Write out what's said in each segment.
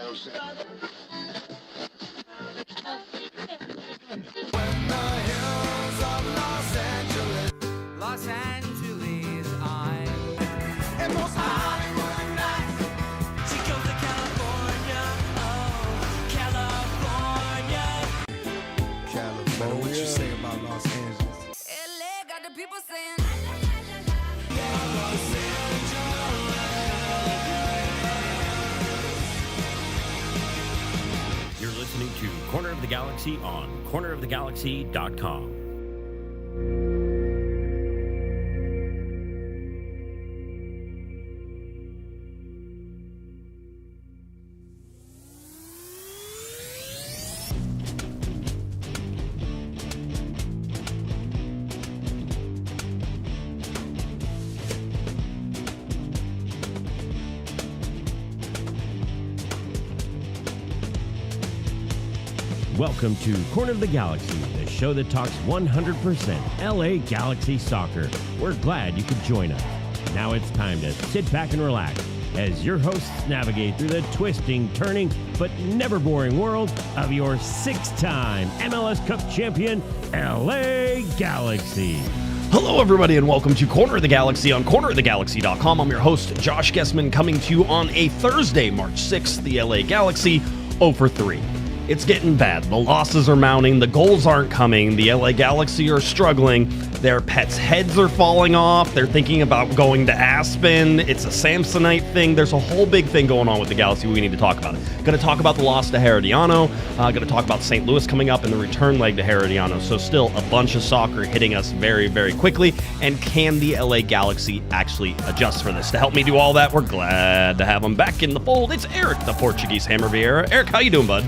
Los Angeles, I'm and most Hollywood nights. She goes to California, oh, California. What you say about Los Angeles? LA got the people saying. You're listening to Corner of the Galaxy on cornerofthegalaxy.com. Welcome to Corner of the Galaxy, the show that talks 100% LA Galaxy soccer. We're glad you could join us. Now it's time to sit back and relax as your hosts navigate through the twisting, turning, but never boring world of your six-time MLS Cup champion, LA Galaxy. Hello, everybody, and welcome to Corner of the Galaxy on cornerofthegalaxy.com. I'm your host, Josh Guesman, coming to you on a Thursday, March 6th. The LA Galaxy 0 for 3. It's getting bad. The losses are mounting. The goals aren't coming. The LA Galaxy are struggling. Their pets' heads are falling off. They're thinking about going to Aspen. It's a Samsonite thing. There's a whole big thing going on with the Galaxy we need to talk about. Going to talk about the loss to Herediano. Going to talk about St. Louis coming up and the return leg to Herediano. So still a bunch of soccer hitting us very, very quickly. And can the LA Galaxy actually adjust for this? To help me do all that, we're glad to have him back in the fold. It's Eric, the Portuguese Hammer Vieira. Eric, how you doing, bud?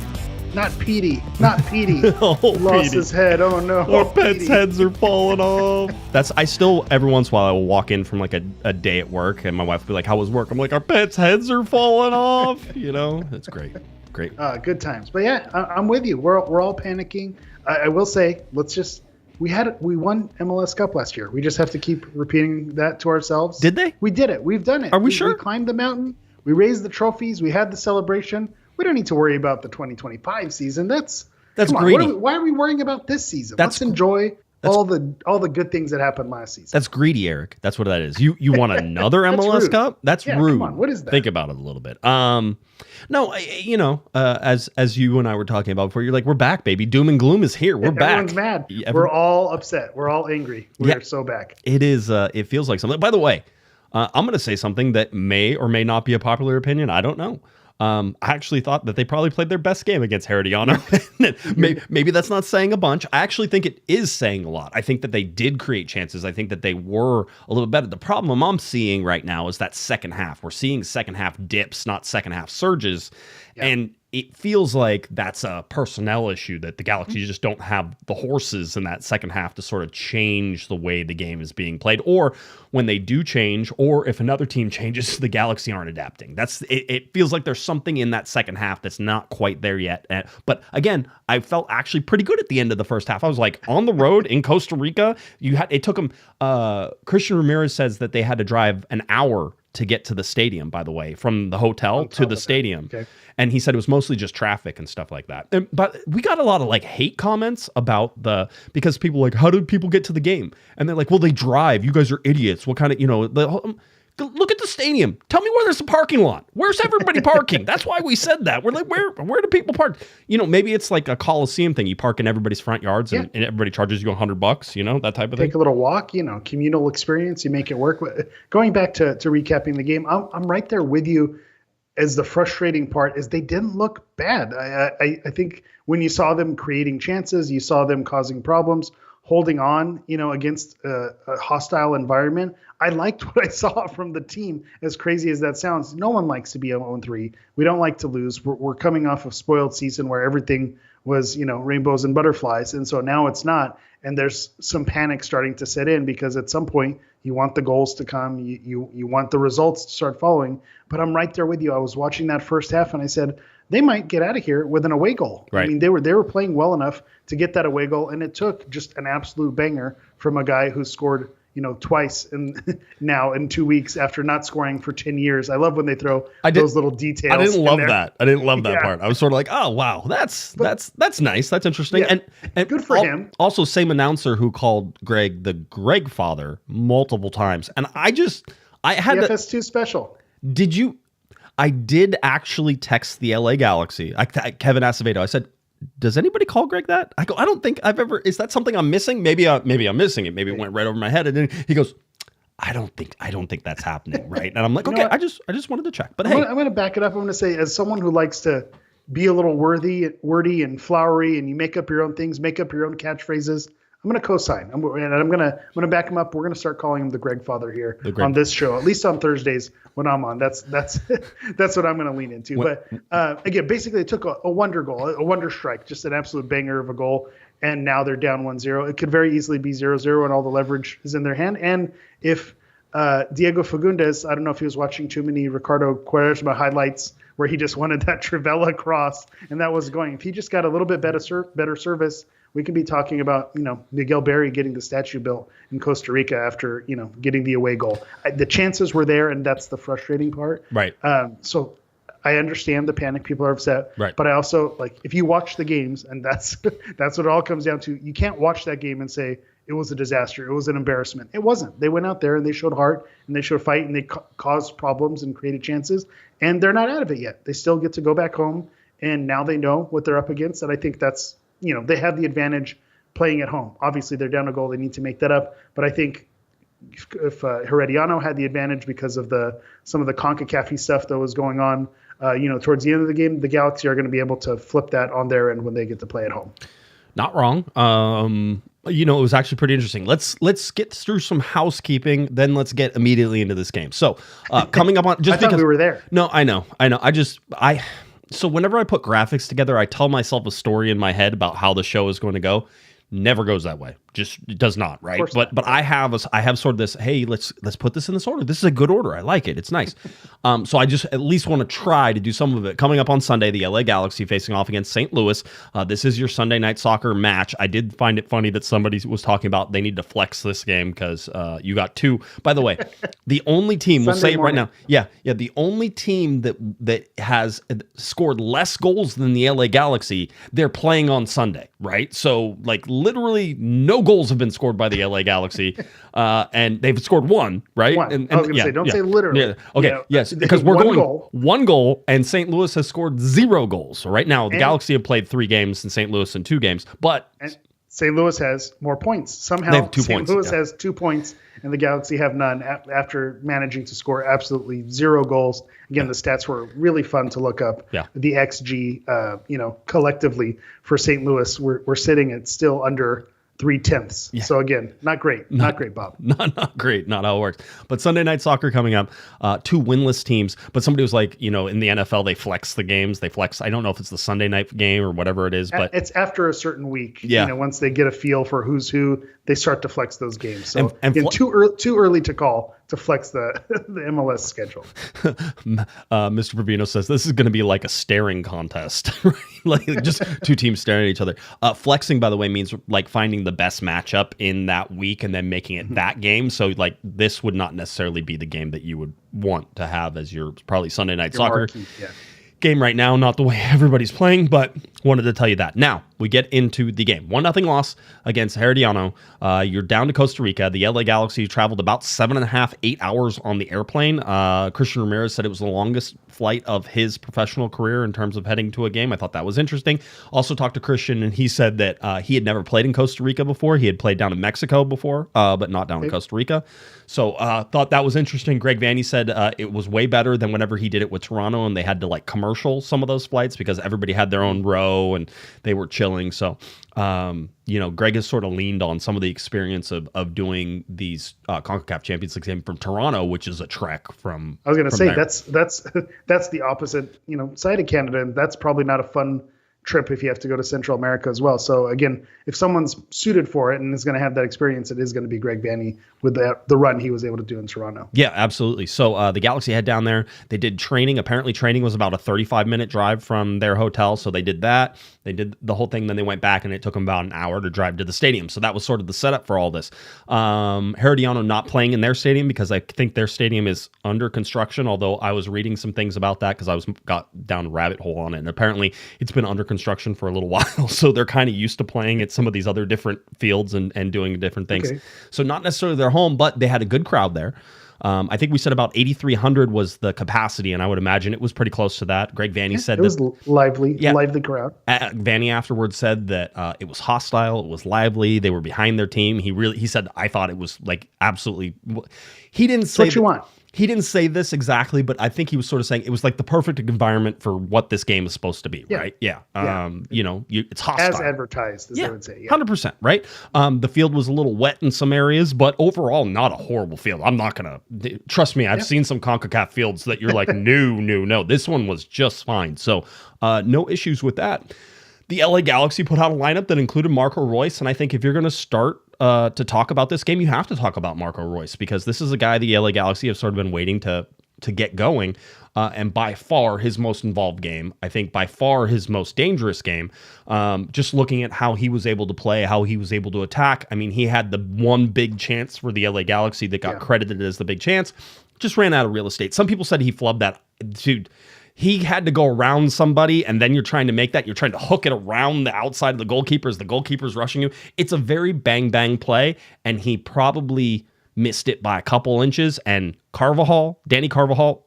Not Petey. Not Petey. Oh, Lost Petey. his head. Oh, no. Our pets' Petey. heads are falling off. I still, every once in a while, I will walk in from like a day at work and my wife will be like, how was work? I'm like, our pets' heads are falling off. You know, it's great. Great. Good times. But yeah, I'm with you. We're all panicking. I will say, we won MLS Cup last year. We just have to keep repeating that to ourselves. Did they? We did it. We've done it. Are we sure? We climbed the mountain. We raised the trophies. We had the celebration. We don't need to worry about the 2025 season. That's greedy. Why are we worrying about this season? Let's enjoy all the good things that happened last season. That's greedy, Eric. That's what that is. You want another MLS rude. Cup? That's rude. Come on. What is that? Think about it a little bit. No, as you and I were talking about before, you're like, we're back, baby. Doom and gloom is here. We're back. Everyone's mad. We're all upset. We're all angry. We're so back. It is. It feels like something. By the way, I'm going to say something that may or may not be a popular opinion. I don't know. I actually thought that they probably played their best game against Herediano. Maybe that's not saying a bunch. I actually think it is saying a lot. I think that they did create chances. I think that they were a little better. The problem I'm seeing right now is that second half. We're seeing second half dips, not second half surges. Yeah. And it feels like that's a personnel issue, that the Galaxy just don't have the horses in that second half to sort of change the way the game is being played. Or when they do change, or if another team changes, the Galaxy aren't adapting. It feels like there's something in that second half that's not quite there yet. But again, I felt actually pretty good at the end of the first half. I was like, on the road in Costa Rica, it took them, Christian Ramirez says that they had to drive an hour to get to the stadium, by the way, from the hotel to the stadium. Okay. And he said it was mostly just traffic and stuff like that. But we got a lot of like hate comments about because people were like, how did people get to the game? And they're like, well, they drive. You guys are idiots. What kind of, look at the stadium. Tell me where there's a parking lot. Where's everybody parking? That's why we said that. We're like, where do people park? Maybe it's like a Coliseum thing. You park in everybody's front yards and everybody charges you $100, that type of thing. Take a little walk, communal experience. You make it work. Going back to recapping the game, I'm right there with you. As the frustrating part is they didn't look bad. I think when you saw them creating chances, you saw them causing problems, holding on, against a hostile environment. I liked what I saw from the team, as crazy as that sounds. No one likes to be 0-3. We don't like to lose. We're coming off of spoiled season where everything was, rainbows and butterflies. And so now it's not. And there's some panic starting to set in because at some point you want the goals to come. You want the results to start following. But I'm right there with you. I was watching that first half and I said, they might get out of here with an away goal. Right. I mean, they were playing well enough to get that away goal. And it took just an absolute banger from a guy who scored, twice now in 2 weeks after not scoring for 10 years. I love when they throw those little details. I didn't love in there. that. I didn't love that part. I was sort of like, oh wow, that's nice. That's interesting. Yeah, and good for him. Also, same announcer who called Greg the Greg father multiple times. And I had FS2 special. Did you? I did actually text the LA Galaxy. Kevin Acevedo. I said, does anybody call Greg that? I go, I don't think I've ever. Is that something I'm missing? Maybe I'm missing it. Maybe it went right over my head. And then he goes, I don't think that's happening, right? And I'm like, okay, I just wanted to check. But I'm going to back it up. I'm going to say, as someone who likes to be a little wordy and flowery, and you make up your own things, make up your own catchphrases, I'm going to co-sign. I'm going to back him up. We're going to start calling him the Greg Father here on this show, at least on Thursdays when I'm on. That's what I'm going to lean into. But again, basically, it took a wonder goal, a wonder strike, just an absolute banger of a goal, and now they're down 1-0. It could very easily be 0-0, and all the leverage is in their hand. And if Diego Fagundes, I don't know if he was watching too many Ricardo Quaresma highlights where he just wanted that Trivela cross, and that was going. If he just got a little bit better service, we could be talking about, Miguel Berry getting the statue built in Costa Rica after, getting the away goal. The chances were there, and that's the frustrating part. Right. So I understand the panic. People are upset. Right. But I also, if you watch the games, and that's what it all comes down to, you can't watch that game and say it was a disaster. It was an embarrassment. It wasn't. They went out there and they showed heart and they showed fight and they caused problems and created chances. And they're not out of it yet. They still get to go back home, and now they know what they're up against. And I think that's, they have the advantage playing at home. Obviously, they're down a goal. They need to make that up. But I think if Herediano had the advantage because of some of the Concacaf stuff that was going on, towards the end of the game, the Galaxy are going to be able to flip that on their end when they get to play at home. Not wrong. It was actually pretty interesting. Let's get through some housekeeping, then let's get immediately into this game. So, coming up on just I thought we were there. No, I know. So whenever I put graphics together, I tell myself a story in my head about how the show is going to go. Never goes that way. Just it does not, right? But I have sort of this, hey, let's put this in this order. This is a good order. I like it. It's nice. So I just at least want to try to do some of it. Coming up on Sunday, the LA Galaxy facing off against St. Louis. This is your Sunday night soccer match. I did find it funny that somebody was talking about they need to flex this game because you got two. By the way, the only team, we'll say it right now. Yeah, the only team that has scored less goals than the LA Galaxy, they're playing on Sunday, right? So literally no goals have been scored by the LA Galaxy, and they've scored one, right? And I was going to say, don't say literally. Yeah. Okay, yes, because we're going one goal, and St. Louis has scored 0 goals. So right now, the Galaxy have played 3 games, and St. Louis in 2 games. But St. Louis has more points. Somehow, they have 2 St. points. Louis has 2 points, and the Galaxy have none after managing to score absolutely 0 goals. Again, the stats were really fun to look up. Yeah. The XG, collectively for St. Louis, we're sitting at still under 0.3. Yeah. So again, not great. Not great, Bob. Not great. Not how it works. But Sunday night soccer coming up, 2 winless teams. But somebody was like, in the NFL, they flex the games. They flex. I don't know if it's the Sunday night game or whatever it is, but it's after a certain week. Yeah. Once they get a feel for who's who, they start to flex those games. So and too early to call to flex the MLS schedule. Mr. Provino says this is going to be like a staring contest, right? Just 2 teams staring at each other. Flexing, by the way, means finding the best matchup in that week and then making it that game. So this would not necessarily be the game that you would want to have as your probably Sunday night soccer game right now. Not the way everybody's playing, but wanted to tell you that. Now we get into the game. 1-0 loss against Herediano. You're down to Costa Rica. The LA Galaxy traveled about 7.5, 8 hours on the airplane. Christian Ramirez said it was the longest flight of his professional career in terms of heading to a game. I thought that was interesting. Also talked to Christian, and he said that he had never played in Costa Rica before. He had played down in Mexico before, but not down in Costa Rica. So thought that was interesting. Greg Vanny said it was way better than whenever he did it with Toronto, and they had to commercial some of those flights because everybody had their own row and they were chilling. So, Greg has sort of leaned on some of the experience of doing these CONCACAF Champions League game from Toronto, which is a trek from. I was going to say there. that's the opposite, side of Canada, and that's probably not a fun trip if you have to go to Central America as well. So again, if someone's suited for it and is going to have that experience, it is going to be Greg Vanney with the run he was able to do in Toronto. Yeah, absolutely. So the Galaxy head down there. They did training. Apparently training was about a 35-minute drive from their hotel. So they did that. They did the whole thing. Then they went back and it took them about an hour to drive to the stadium. So that was sort of the setup for all this. Herediano not playing in their stadium because I think their stadium is under construction, although I was reading some things about that because I got down a rabbit hole on it. And apparently it's been under construction for a little while. So they're kind of used to playing at some of these other different fields and doing different things. Okay. So not necessarily their home, but they had a good crowd there. I think we said about 8,300 was the capacity, and I would imagine it was pretty close to that. Greg Vanney said it was lively crowd. Vanney afterwards said that it was hostile, it was lively, they were behind their team. He said, I thought it was like absolutely. He didn't say what you want. He didn't say this exactly, but I think he was sort of saying it was like the perfect environment for what this game is supposed to be, right? Yeah. It's hostile. As advertised, as they would say. 100%, right? The field was a little wet in some areas, but overall, not a horrible field. I'm not going to, trust me, I've seen some CONCACAF fields that you're like, no. This one was just fine. So no issues with that. The LA Galaxy put out a lineup that included Marco Reus, and I think if you're going to start to talk about this game, you have to talk about Marco Reus because this is a guy the LA Galaxy have sort of been waiting to get going, and by far his most involved game. I think by far his most dangerous game. Just looking at how he was able to play, how he was able to attack. I mean, he had the one big chance for the LA Galaxy that got credited as the big chance. Just ran out of real estate. Some people said he flubbed that. Dude, he had to go around somebody, and then you're trying to make that. You're trying to hook it around the outside of the goalkeeper as the goalkeeper's rushing you. It's a very bang play, and he probably missed it by a couple inches. And Danny Carvajal,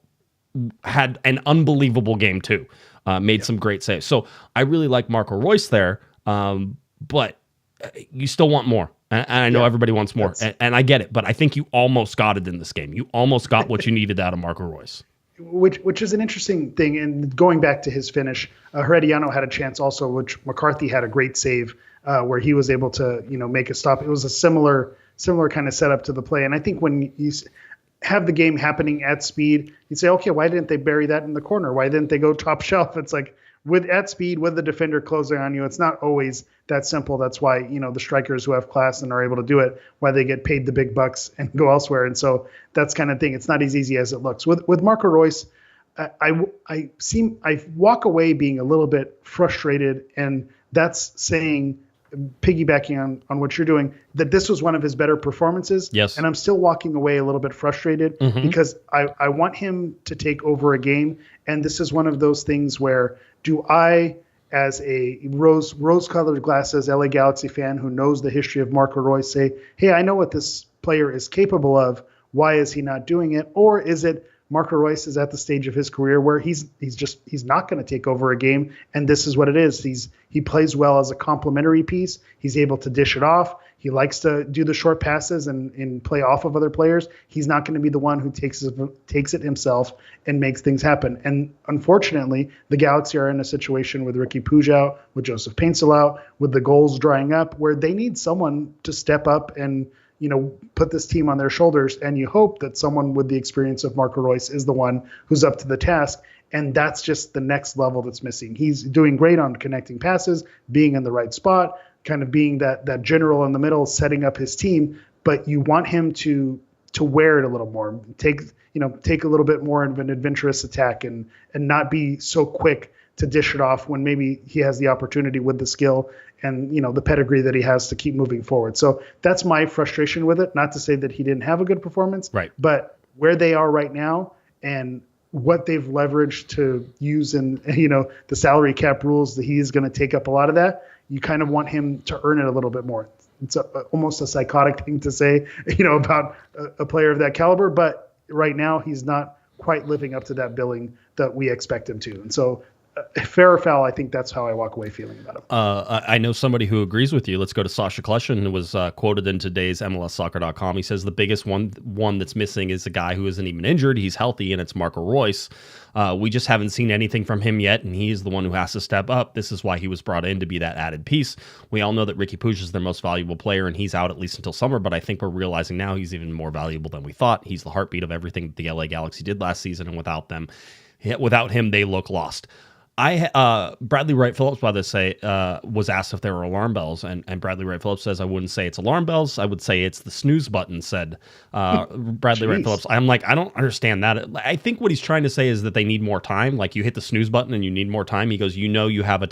had an unbelievable game too. Made some great saves. So I really like Marco Reus there, but you still want more. And I know everybody wants more, and I get it. But I think you almost got it in this game. You almost got what you needed out of Marco Reus. Which is an interesting thing. And going back to his finish, Herediano had a chance also, which McCarthy had a great save where he was able to make a stop. It was a similar kind of setup to the play. And I think when you have the game happening at speed, you say, okay, why didn't they bury that in the corner? Why didn't they go top shelf? It's like at speed with the defender closing on you, it's not always that simple. That's why, the strikers who have class and are able to do it, why they get paid the big bucks and go elsewhere. And so that's kind of thing. It's not as easy as it looks. With Marco Reus, I walk away being a little bit frustrated, and that's saying, piggybacking on what you're doing, that this was one of his better performances. Yes. And I'm still walking away a little bit frustrated because I want him to take over a game. And this is one of those things where do I, as a rose-colored glasses LA Galaxy fan who knows the history of Marco Reus, say, hey, I know what this player is capable of. Why is he not doing it? Or is it Marco Reus is at the stage of his career where he's not going to take over a game, and this is what it is. He plays well as a complementary piece. He's able to dish it off. He likes to do the short passes and play off of other players. He's not going to be the one who takes it himself and makes things happen. And unfortunately, the Galaxy are in a situation with Ricky Puig out, with Joseph Paintsel out, with the goals drying up, where they need someone to step up and put this team on their shoulders. And you hope that someone with the experience of Marco Reus is the one who's up to the task. And that's just the next level that's missing. He's doing great on connecting passes, being in the right spot, kind of being that general in the middle, setting up his team. But you want him to wear it a little more, take a little bit more of an adventurous attack and not be so quick to dish it off when maybe he has the opportunity with the skill and the pedigree that he has to keep moving forward. So that's my frustration with it. Not to say that he didn't have a good performance, right? But where they are right now and what they've leveraged to use in the salary cap rules, that he is going to take up a lot of that. You kind of want him to earn it a little bit more. It's almost a psychotic thing to say, about a player of that caliber. But right now he's not quite living up to that billing that we expect him to. And so fair or foul, I think that's how I walk away feeling about him. I know somebody who agrees with you. Let's go to Sasha Kleshin, who was quoted in today's MLSsoccer.com. He says the biggest one that's missing is a guy who isn't even injured. He's healthy, and it's Marco Reus. We just haven't seen anything from him yet, and he's the one who has to step up. This is why he was brought in, to be that added piece. We all know that Ricky Puig is their most valuable player, and he's out at least until summer, but I think we're realizing now he's even more valuable than we thought. He's the heartbeat of everything that the LA Galaxy did last season, and without him, they look lost. Bradley Wright Phillips, by the say, was asked if there were alarm bells, and Bradley Wright Phillips says, I wouldn't say it's alarm bells. I would say it's the snooze button, said Bradley Wright Phillips. I'm like, I don't understand that. I think what he's trying to say is that they need more time. Like, you hit the snooze button and you need more time. He goes, you have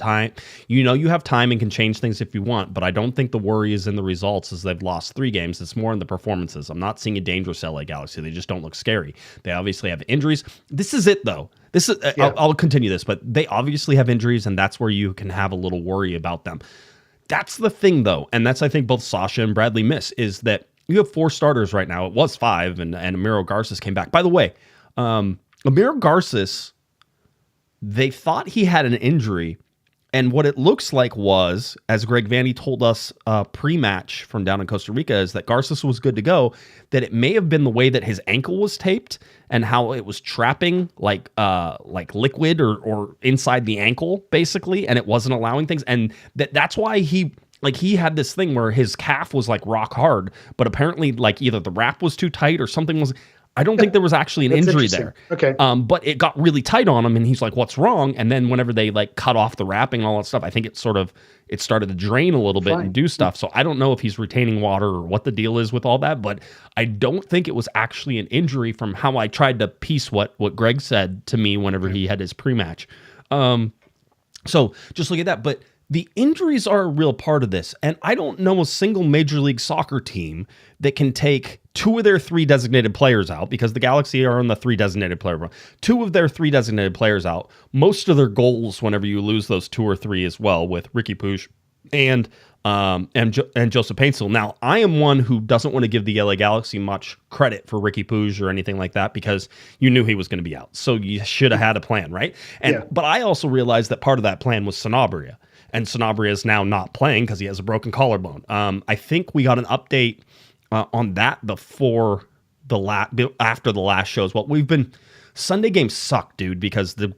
time and can change things if you want, but I don't think the worry is in the results as they've lost 3 games. It's more in the performances. I'm not seeing a dangerous LA Galaxy. They just don't look scary. They obviously have injuries. This is it, though. This is I'll continue this, but they obviously have injuries, and that's where you can have a little worry about them. That's the thing, though, and that's, I think, both Sasha and Bradley miss, is that you have 4 starters right now. It was 5, and Emiro Garces came back. By the way, Emiro Garces, they thought he had an injury, and what it looks like was, as Greg Vandy told us pre-match from down in Costa Rica, is that Garces was good to go, that it may have been the way that his ankle was taped and how it was trapping like liquid or inside the ankle, basically, and it wasn't allowing things. And that's why he had this thing where his calf was like rock hard, but apparently like either the wrap was too tight or something was... I don't think there was actually an injury there. Okay. But it got really tight on him, and he's like, what's wrong? And then whenever they like cut off the wrapping and all that stuff, I think it started to drain a little bit and do stuff. So I don't know if he's retaining water or what the deal is with all that, but I don't think it was actually an injury from how I tried to piece what Greg said to me whenever he had his pre-match. So just look at that. But the injuries are a real part of this. And I don't know a single Major League Soccer team that can take 2 of their 3 designated players out, because the Galaxy are on the 3 designated player. 2 of their 3 designated players out. Most of their goals, whenever you lose those 2 or 3 as well, with Ricky Puig and Joseph Paintsel. Now, I am one who doesn't want to give the LA Galaxy much credit for Ricky Puig or anything like that, because you knew he was going to be out. So you should have had a plan, right? But I also realized that part of that plan was Sanabria. And Sanabria is now not playing because he has a broken collarbone. I think we got an update on that after the last show as well. Sunday games suck, dude, because the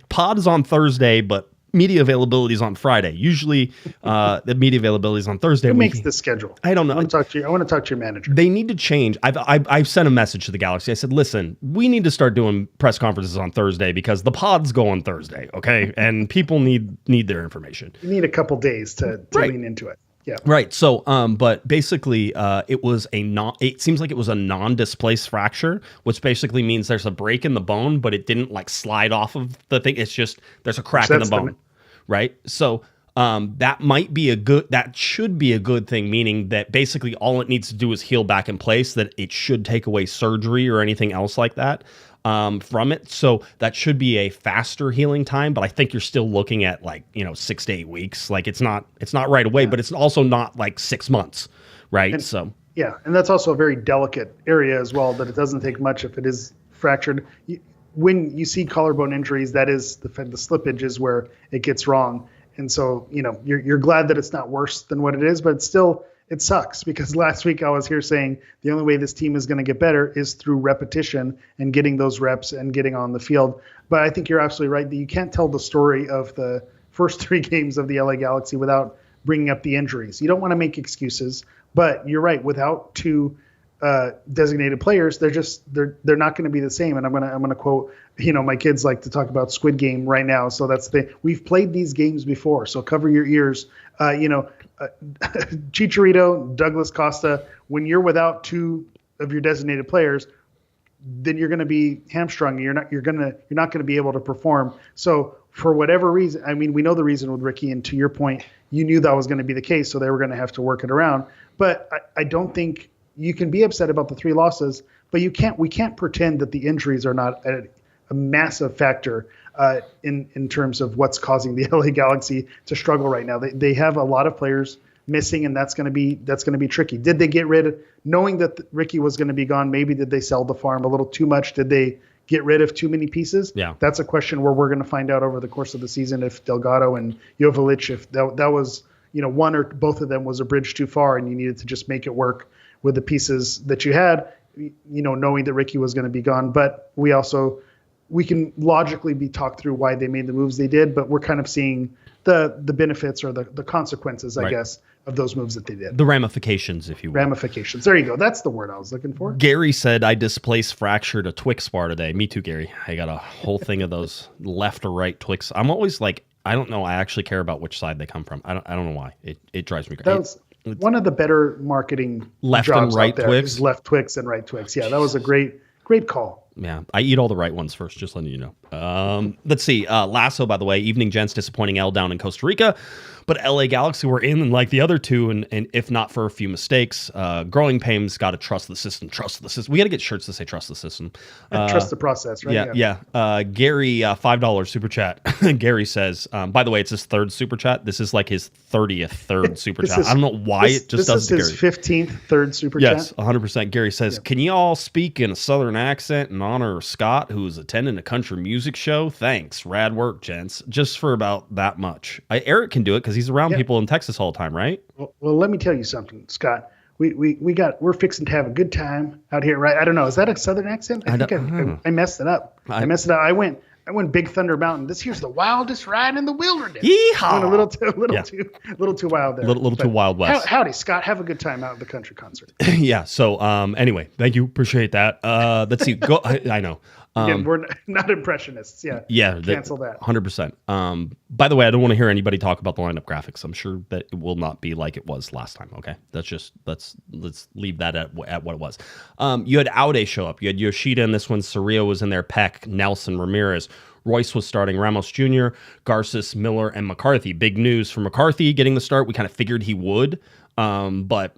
pod is on Thursday, but media availability is on Friday. Usually the media availability is on Thursday. Who makes the schedule? I don't know. I want to talk to your manager. They need to change. I've sent a message to the Galaxy. I said, listen, we need to start doing press conferences on Thursday because the pods go on Thursday, okay? And people need their information. You need a couple days to lean into it. Yeah. Right. So, but basically, it seems like it was a non-displaced fracture, which basically means there's a break in the bone, but it didn't like slide off of the thing. It's just, there's a crack in the bone. Right. So, that should be a good thing, meaning that basically all it needs to do is heal back in place, that it should take away surgery or anything else like that. From it. So that should be a faster healing time, but I think you're still looking at 6 to 8 weeks. Like it's not right away, but it's also not like 6 months. Right. And that's also a very delicate area as well, that it doesn't take much if it is fractured. When you see collarbone injuries, that is the slippage is where it gets wrong. And so, you're glad that it's not worse than what it is, but it sucks, because last week I was here saying the only way this team is going to get better is through repetition and getting those reps and getting on the field. But I think you're absolutely right that you can't tell the story of the first 3 games of the LA Galaxy without bringing up the injuries. You don't want to make excuses, but you're right. Without 2 designated players, they're not going to be the same. And I'm going to quote, my kids like to talk about Squid Game right now. So we've played these games before. So cover your ears. Chicharito, Douglas Costa, when you're without 2 of your designated players, then you're going to be hamstrung. You're not going to be able to perform. So for whatever reason, I mean, we know the reason with Ricky, and to your point, you knew that was going to be the case. So they were going to have to work it around. But I don't think you can be upset about the 3 losses, but we can't pretend that the injuries are not a massive factor in terms of what's causing the LA Galaxy to struggle right now. They have a lot of players missing, and that's going to be tricky. Did they get rid of, knowing that Ricky was going to be gone? Maybe did they sell the farm a little too much? Did they get rid of too many pieces? Yeah, that's a question where we're going to find out over the course of the season if Delgado and Jovic, if that was one or both of them was a bridge too far, and you needed to just make it work with the pieces that you had. Knowing that Ricky was going to be gone, but we also we can logically be talked through why they made the moves they did, but we're kind of seeing the benefits or the consequences, I guess, of those moves that they did. The ramifications, if you will. Ramifications. There you go. That's the word I was looking for. Gary said, I displaced fractured a Twix bar today. Me too, Gary. I got a whole thing of those left or right Twix. I'm always like, I don't know. I actually care about which side they come from. I don't know why. It drives me crazy. That was one of the better marketing left jobs and right out there, Twix. is left Twix and right Twix. Yeah, that was a great call. Yeah, I eat all the right ones first, just letting you know. Let's see. Lasso, by the way, Evening Gents disappointing L down in Costa Rica, but LA Galaxy were in like the other two, and if not for a few mistakes. Growing Pains got to trust the system. Trust the system. We got to get shirts that say trust the system. Trust the process, right? Yeah. Gary, $5 super chat. Gary says, by the way, it's his third super chat. This is like his 30th third super chat. I don't know why it just does it to This is his 15th third super yes, chat. 100%. Gary says, can you all speak in a southern accent in honor of Scott, who is attending a country music show? Thanks. Rad work, gents. Just for about that much. Eric can do it because he's around people in Texas all the time, right? Well, let me tell you something, Scott. We're fixing to have a good time out here, right? I don't know. Is that a southern accent? I think I messed it up. I messed it up. I went Big Thunder Mountain. This here's the wildest ride in the wilderness. Yeehaw! I went a little too wild there. Little too wild west. Howdy, Scott. Have a good time out at the country concert. Yeah. So anyway, thank you. Appreciate that. Let's see. Go. I know. Again, we're not impressionists. Yeah. Cancel that. 100%. By the way, I don't want to hear anybody talk about the lineup graphics. I'm sure that it will not be like it was last time. Okay, let's leave that at what it was. You had Aude show up. You had Yoshida in this one. Cerrillo was in there. Peck, Nelson, Ramirez. Royce was starting. Ramos Jr., Garces, Miller, and McCarthy. Big news for McCarthy getting the start. We kind of figured he would, but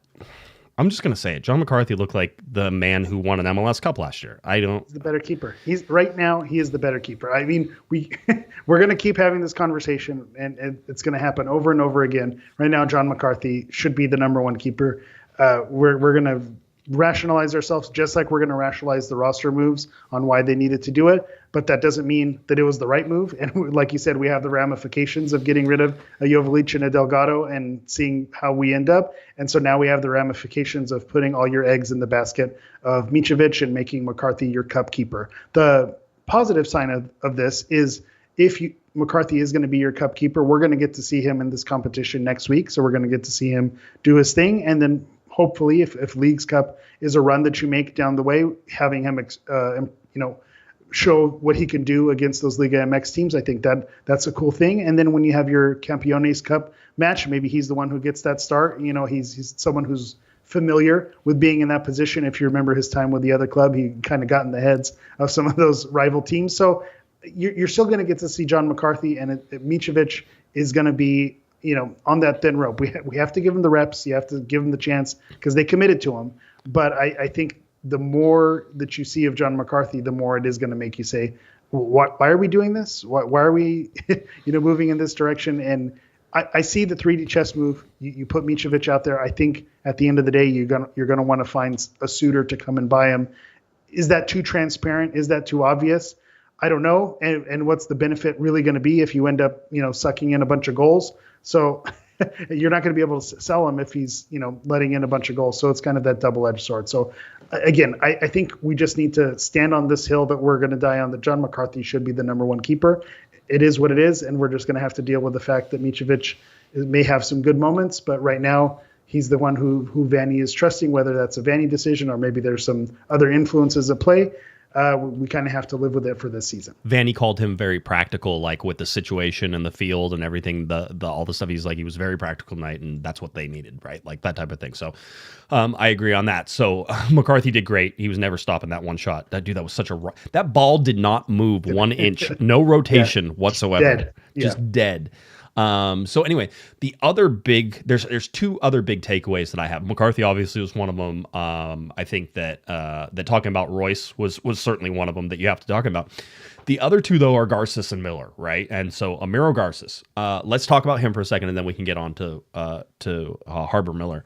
I'm just going to say it. John McCarthy looked like the man who won an MLS Cup last year. He's the better keeper. Right now, he is the better keeper. I mean, we're going to keep having this conversation, and it's going to happen over and over again. Right now, John McCarthy should be the number one keeper. We're going to rationalize ourselves just like we're going to rationalize the roster moves on why they needed to do it. But that doesn't mean that it was the right move. And like you said, we have the ramifications of getting rid of a Joveljic and a Delgado and seeing how we end up. And so now we have the ramifications of putting all your eggs in the basket of Mitrovic and making McCarthy your cup keeper. The positive sign of this is McCarthy is going to be your cup keeper, we're going to get to see him in this competition next week. So we're going to get to see him do his thing. And then hopefully if Leagues Cup is a run that you make down the way, having him, show what he can do against those Liga MX teams. I think that's a cool thing. And then when you have your Campeones Cup match, maybe he's the one who gets that start. He's someone who's familiar with being in that position. If you remember his time with the other club, he kind of got in the heads of some of those rival teams. So you're still going to get to see John McCarthy, and Mitrovic is going to be, on that thin rope. We have to give him the reps. You have to give him the chance because they committed to him. But I think the more that you see of John McCarthy, the more it is going to make you say, why are we doing this? Why are we, moving in this direction? And I see the 3D chess move. You put Mitrovic out there. I think at the end of the day, you're going to want to find a suitor to come and buy him. Is that too transparent? Is that too obvious? I don't know. And what's the benefit really going to be if you end up, sucking in a bunch of goals? So you're not going to be able to sell him if he's, letting in a bunch of goals. So it's kind of that double-edged sword. So again, I think we just need to stand on this hill that we're going to die on, that John McCarthy should be the number one keeper. It is what it is, and we're just going to have to deal with the fact that Mitrovic may have some good moments, but right now he's the one who Vanny is trusting, whether that's a Vanny decision or maybe there's some other influences at play. We kind of have to live with it for this season. Vanny called him very practical, like with the situation and the field and everything, the all the stuff. He was very practical tonight, and that's what they needed, right? Like that type of thing. So I agree on that. So McCarthy did great. He was never stopping that one shot. That was such that ball did not move 1 inch, no rotation whatsoever. Dead. Just dead. So anyway, the other there's two other big takeaways that I have. McCarthy obviously was one of them. I think that talking about Royce was certainly one of them that you have to talk about. The other two though are Garces and Miller, right? And so Emiro Garces, let's talk about him for a second, and then we can get on to Harbor Miller.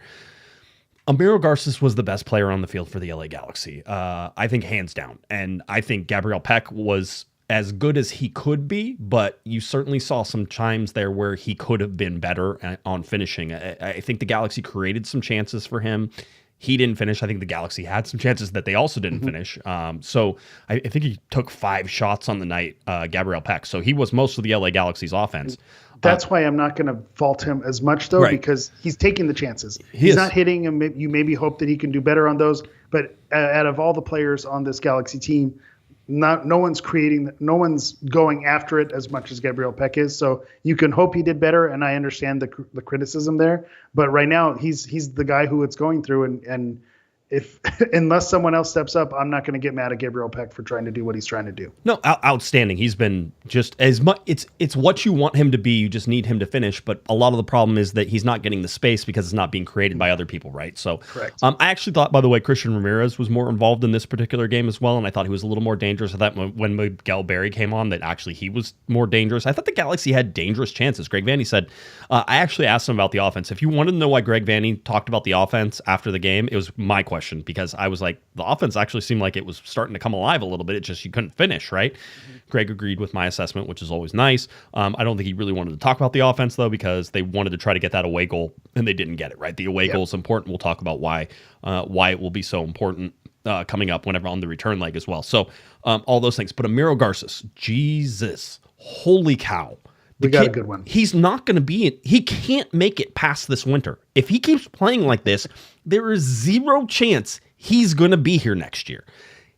Emiro Garces was the best player on the field for the LA Galaxy. I think hands down. And I think Gabriel Peck was as good as he could be, but you certainly saw some times there where he could have been better on finishing. I think the Galaxy created some chances for him. He didn't finish. I think the Galaxy had some chances that they also didn't finish. So I think he took 5 shots on the night, Gabriel Peck. So he was most of the LA Galaxy's offense. That's why I'm not going to fault him as much, though, because he's taking the chances. He's not hitting him. You maybe hope that he can do better on those. But out of all the players on this Galaxy team, no one's going after it as much as Gabriel Peck is. So you can hope he did better, and I understand the criticism there. But right now, he's the guy who it's going through, and if unless someone else steps up, I'm not going to get mad at Gabriel Peck for trying to do what he's trying to do. No, outstanding. He's been just as much. It's what you want him to be. You just need him to finish. But a lot of the problem is that he's not getting the space because it's not being created by other people, right? So, correct. I actually thought, by the way, Christian Ramirez was more involved in this particular game as well, and I thought he was a little more dangerous. I thought when Miguel Berry came on, that actually he was more dangerous. I thought the Galaxy had dangerous chances. Greg Vanney said, I actually asked him about the offense. If you wanted to know why Greg Vanney talked about the offense after the game, it was my question, because I was like, the offense actually seemed like it was starting to come alive a little bit. It just, you couldn't finish, right? Greg agreed with my assessment, which is always nice. I don't think he really wanted to talk about the offense, though, because they wanted to try to get that away goal, and they didn't get it, right? The away goal is important. We'll talk about why it will be so important coming up whenever on the return leg as well. So all those things. But Emiro Garces, Jesus, holy cow. We got a good one. He's not going to be he can't make it past this winter. If he keeps playing like this, there is zero chance he's going to be here next year.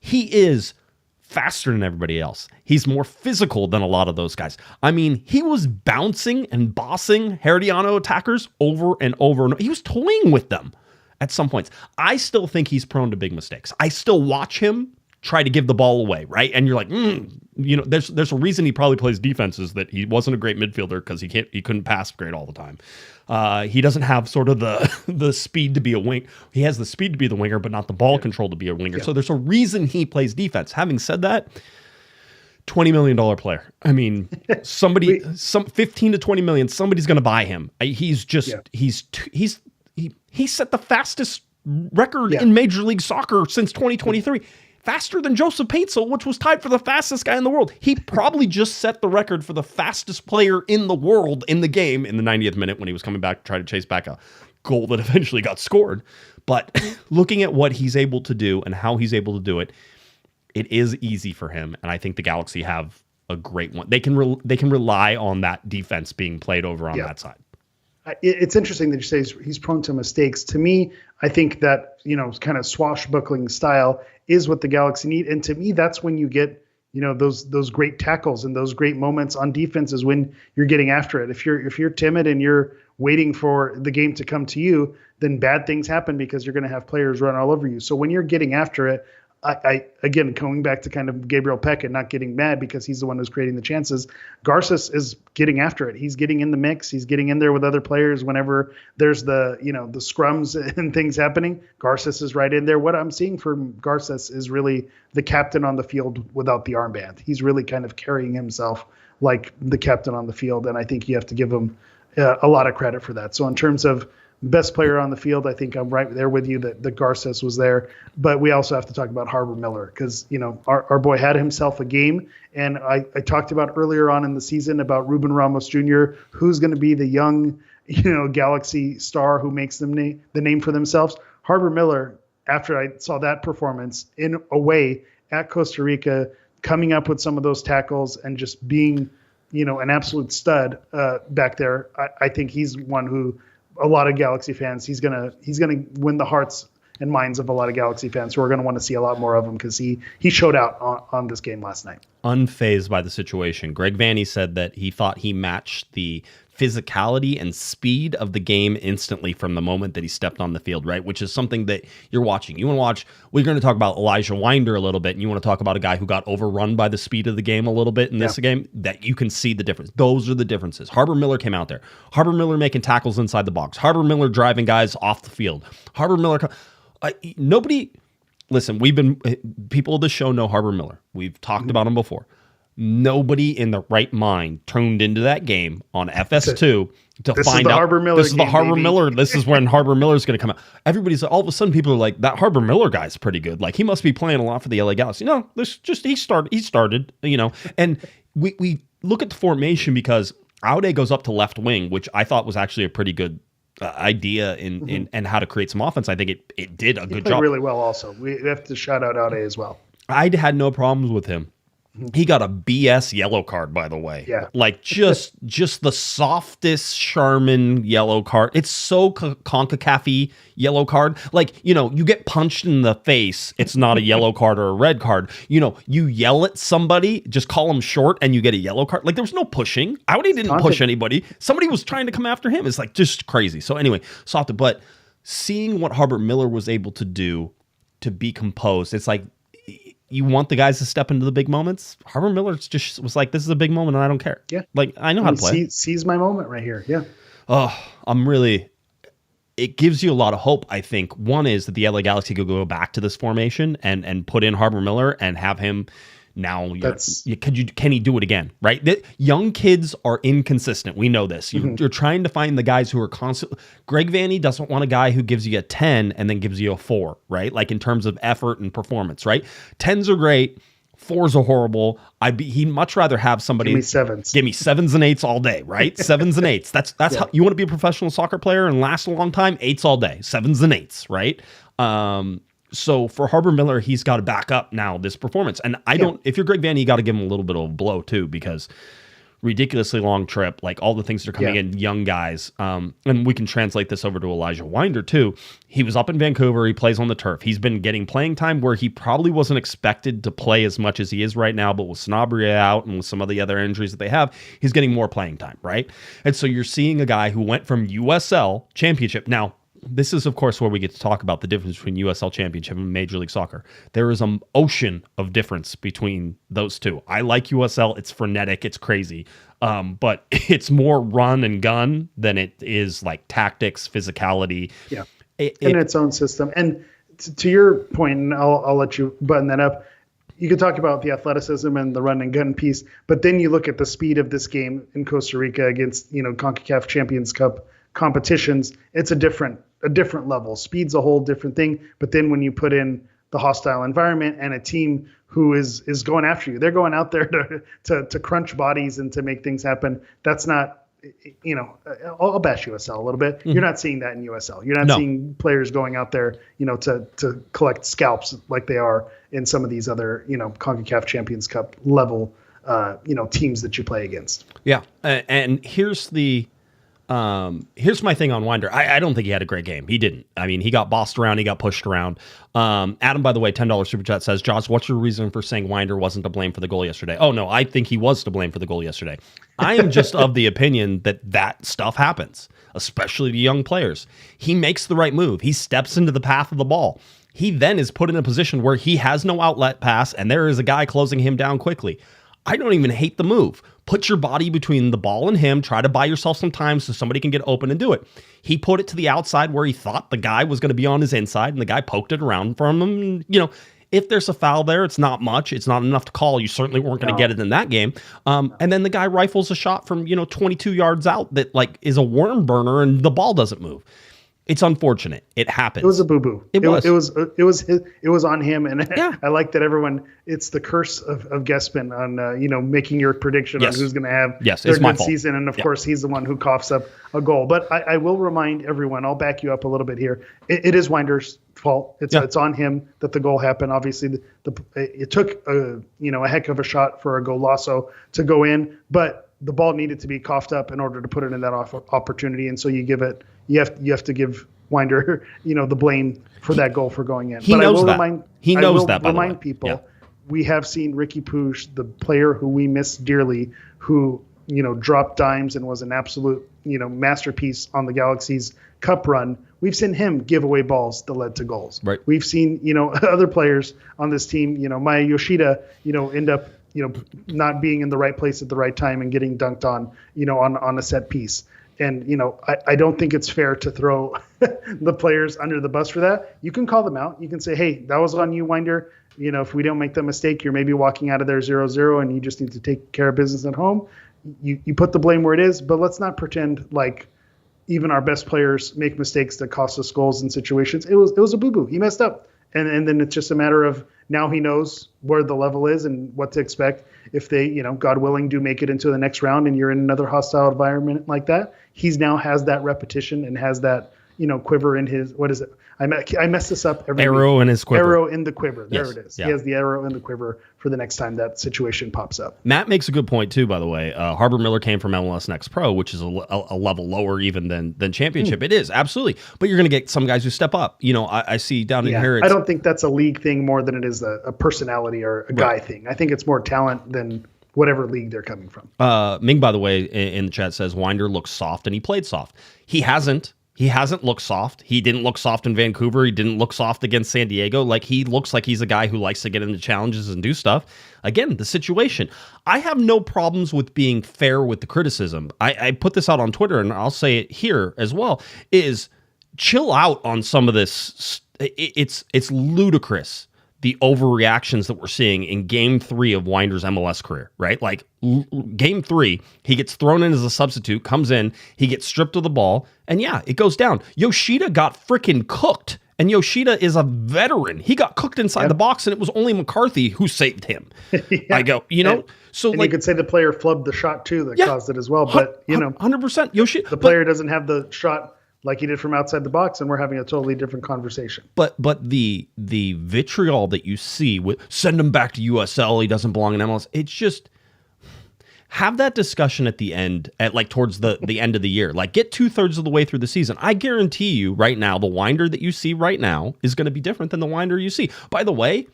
He is faster than everybody else. He's more physical than a lot of those guys. I mean, he was bouncing and bossing Herediano attackers over and over. And he was toying with them at some points. I still think he's prone to big mistakes. I still watch him try to give the ball away, right? And you're like, there's a reason he probably plays defenses, that he wasn't a great midfielder because he couldn't pass great all the time. He doesn't have sort of the speed to be a wing. He has the speed to be the winger, but not the ball control to be a winger. Yeah. So there's a reason he plays defense. Having said that, $20 million player. I mean, some 15 to 20 million. Somebody's going to buy him. He's just he set the fastest record in Major League Soccer since 2023. Faster than Joseph Paetzel, which was tied for the fastest guy in the world. He probably just set the record for the fastest player in the world in the game in the 90th minute when he was coming back to try to chase back a goal that eventually got scored. But looking at what he's able to do and how he's able to do it, it is easy for him. And I think the Galaxy have a great one. They can rely on that defense being played over on that side. It's interesting that you say he's prone to mistakes. To me, I think that, kind of swashbuckling style is what the Galaxy need. And to me, that's when you get, those great tackles and those great moments on defense is when you're getting after it. If you're timid and you're waiting for the game to come to you, then bad things happen because you're going to have players run all over you. So when you're getting after it, I again, going back to kind of Gabriel Peck and not getting mad because he's the one who's creating the chances, Garces is getting after it. He's getting in the mix. He's getting in there with other players whenever there's the scrums and things happening. Garces is right in there. What I'm seeing from Garces is really the captain on the field without the armband. He's really kind of carrying himself like the captain on the field, and I think you have to give him a lot of credit for that. So in terms of best player on the field, I think I'm right there with you that Garces was there. But we also have to talk about Harbour Miller because, our boy had himself a game. And I talked about earlier on in the season about Ruben Ramos Jr., who's going to be the young, Galaxy star who makes them the name for themselves. Harbour Miller, after I saw that performance in a way at Costa Rica, coming up with some of those tackles and just being, an absolute stud back there, I think he's one who a lot of Galaxy fans, he's gonna win the hearts and minds of a lot of Galaxy fans who are going to want to see a lot more of him because he showed out on this game last night. Unfazed by the situation. Greg Vanney said that he thought he matched the physicality and speed of the game instantly from the moment that he stepped on the field, right? Which is something that you're watching. You want to watch, we're going to talk about Elijah Wynder a little bit, and you want to talk about a guy who got overrun by the speed of the game a little bit in this game, that you can see the difference. Those are the differences. Harbour Miller came out there. Harbour Miller making tackles inside the box. Harbour Miller driving guys off the field. Harbour Miller... Listen, people of the show know Harbour Miller. We've talked about him before. Nobody in the right mind tuned into that game on FS2 to find out Harbour Miller. This is the Harbour Miller. This is when Harbour Miller's going to come out. Everybody's all of a sudden people are like, that Harbour Miller guy's pretty good. Like he must be playing a lot for the LA Galaxy. No, he started, and we look at the formation because Aude goes up to left wing, which I thought was actually a pretty good idea in and how to create some offense. I think it did a good played job. really well. Also, we have to shout out Ade as well. I had no problems with him. He got a BS yellow card, by the way. Yeah. Like just the softest Charmin yellow card. It's so Concacaf-y yellow card. Like, you get punched in the face. It's not a yellow card or a red card. You yell at somebody, just call them short and you get a yellow card. Like there was no pushing. Audi didn't push anybody. Somebody was trying to come after him. It's like just crazy. So anyway, soft, but seeing what Harbert Miller was able to do to be composed, it's like, you want the guys to step into the big moments. Harbert Miller just was like, this is a big moment and I don't care. Yeah. Like, I know how to play. Seize my moment right here. Yeah. Oh, it gives you a lot of hope, I think. One is that the LA Galaxy could go back to this formation and put in Harbert Miller and have him now. Can he do it again? Right? Young kids are inconsistent. We know this. You're trying to find the guys who are constant. Greg Vanney doesn't want a guy who gives you a 10 and then gives you a 4, right? Like in terms of effort and performance, right? 10s are great. 4s are horrible. He'd much rather have somebody. Give me 7s. Give me 7s and 8s all day, right? 7s and 8s. That's how you want to be a professional soccer player and last a long time. 8s all day. 7s and 8s, right? So for Harbert Miller, he's got to back up now this performance. And if you're Greg Vanney, you got to give him a little bit of a blow too, because ridiculously long trip, like all the things that are coming in, young guys. And we can translate this over to Elijah Wynder too. He was up in Vancouver. He plays on the turf. He's been getting playing time where he probably wasn't expected to play as much as he is right now, but with Sanabria out and with some of the other injuries that they have, he's getting more playing time, right? And so you're seeing a guy who went from USL Championship. Now, this is, of course, where we get to talk about the difference between USL Championship and Major League Soccer. There is an ocean of difference between those two. I like USL. It's frenetic. It's crazy. But it's more run and gun than it is like tactics, physicality. Yeah, in its own system. And to your point, and I'll let you button that up, you could talk about the athleticism and the run and gun piece, but then you look at the speed of this game in Costa Rica against, CONCACAF Champions Cup competitions. It's a different level. Speed's a whole different thing. But then when you put in the hostile environment and a team who is going after you, they're going out there to crunch bodies and to make things happen. That's not, I'll bash USL a little bit. Mm-hmm. You're not seeing that in USL. You're not seeing players going out there, to collect scalps like they are in some of these other, CONCACAF Champions Cup level, teams that you play against. Yeah. And here's my thing on Wynder. I don't think he had a great game. He didn't. I mean, he got bossed around. He got pushed around. Adam, by the way, $10 super chat says, Josh, what's your reason for saying Wynder wasn't to blame for the goal yesterday? Oh, no, I think he was to blame for the goal yesterday. I am just of the opinion that stuff happens, especially to young players. He makes the right move. He steps into the path of the ball. He then is put in a position where he has no outlet pass, and there is a guy closing him down quickly. I don't even hate the move. Put your body between the ball and him. Try to buy yourself some time so somebody can get open and do it. He put it to the outside where he thought the guy was going to be on his inside, and the guy poked it around from him. If there's a foul there, it's not much. It's not enough to call. You certainly weren't going to get it in that game. And then the guy rifles a shot from 22 yards out that is a worm burner, and the ball doesn't move. It's unfortunate. It happens. It was a boo-boo. It was on him, and yeah. I like that everyone. It's the curse of Guesman on making your prediction on who's going to have their good season, and of course he's the one who coughs up a goal. But I will remind everyone. I'll back you up a little bit here. It is Wynder's fault. It's on him that the goal happened. Obviously, it took a heck of a shot for a golazo to go in, but the ball needed to be coughed up in order to put it in that opportunity, and so you have to give Wynder, the blame for that goal for going in. He knows that. Remind people, we have seen Ricky Puig, the player who we miss dearly, who dropped dimes and was an absolute masterpiece on the Galaxy's cup run. We've seen him give away balls that led to goals. Right. We've seen other players on this team. Maya Yoshida, end up not being in the right place at the right time and getting dunked on, on a set piece. And, I don't think it's fair to throw the players under the bus for that. You can call them out. You can say, hey, that was on you, Wynder. If we don't make the mistake, you're maybe walking out of there 0-0 and you just need to take care of business at home. You put the blame where it is, but let's not pretend like even our best players make mistakes that cost us goals in situations. It was a boo-boo. He messed up. And then it's just a matter of now he knows where the level is and what to expect. If they, God willing, do make it into the next round and you're in another hostile environment like that, he's now has that repetition and has that, quiver in his, what is it? I mess this up every arrow week. in his quiver. Arrow in the quiver. There Yes, it is. yeah. He has the arrow in the quiver for the next time that situation pops up. Matt makes a good point too, by the way. Harbor Miller came from MLS Next Pro, which is a level lower even than Championship. It is, absolutely. But you're going to get some guys who step up. I see down in here. I don't think that's a league thing more than it is a personality or a guy thing. I think it's more talent than whatever league they're coming from. Ming, by the way, in the chat says Wynder looks soft and he played soft. He hasn't looked soft. He didn't look soft in Vancouver. He didn't look soft against San Diego. Like, he looks like he's a guy who likes to get into challenges and do stuff. Again, the situation. I have no problems with being fair with the criticism. I put this out on Twitter, and I'll say it here as well, is chill out on some of this. It's ludicrous, the overreactions that we're seeing in Game 3 of Wynder's MLS career, right? Like, Game 3, he gets thrown in as a substitute, comes in, he gets stripped of the ball, and yeah, it goes down. Yoshida got freaking cooked, and Yoshida is a veteran. He got cooked inside the box, and it was only McCarthy who saved him. I go, so and like, you could say the player flubbed the shot too that caused it as well, but 100% Yoshida. the player doesn't have the shot like he did from outside the box, and we're having a totally different conversation. But the vitriol that you see with send him back to USL, he doesn't belong in MLS. It's just, have that discussion at the end, towards the end of the year. Like, get 2/3 of the way through the season. I guarantee you right now, the Wynder that you see right now is going to be different than the Wynder you see. By the way,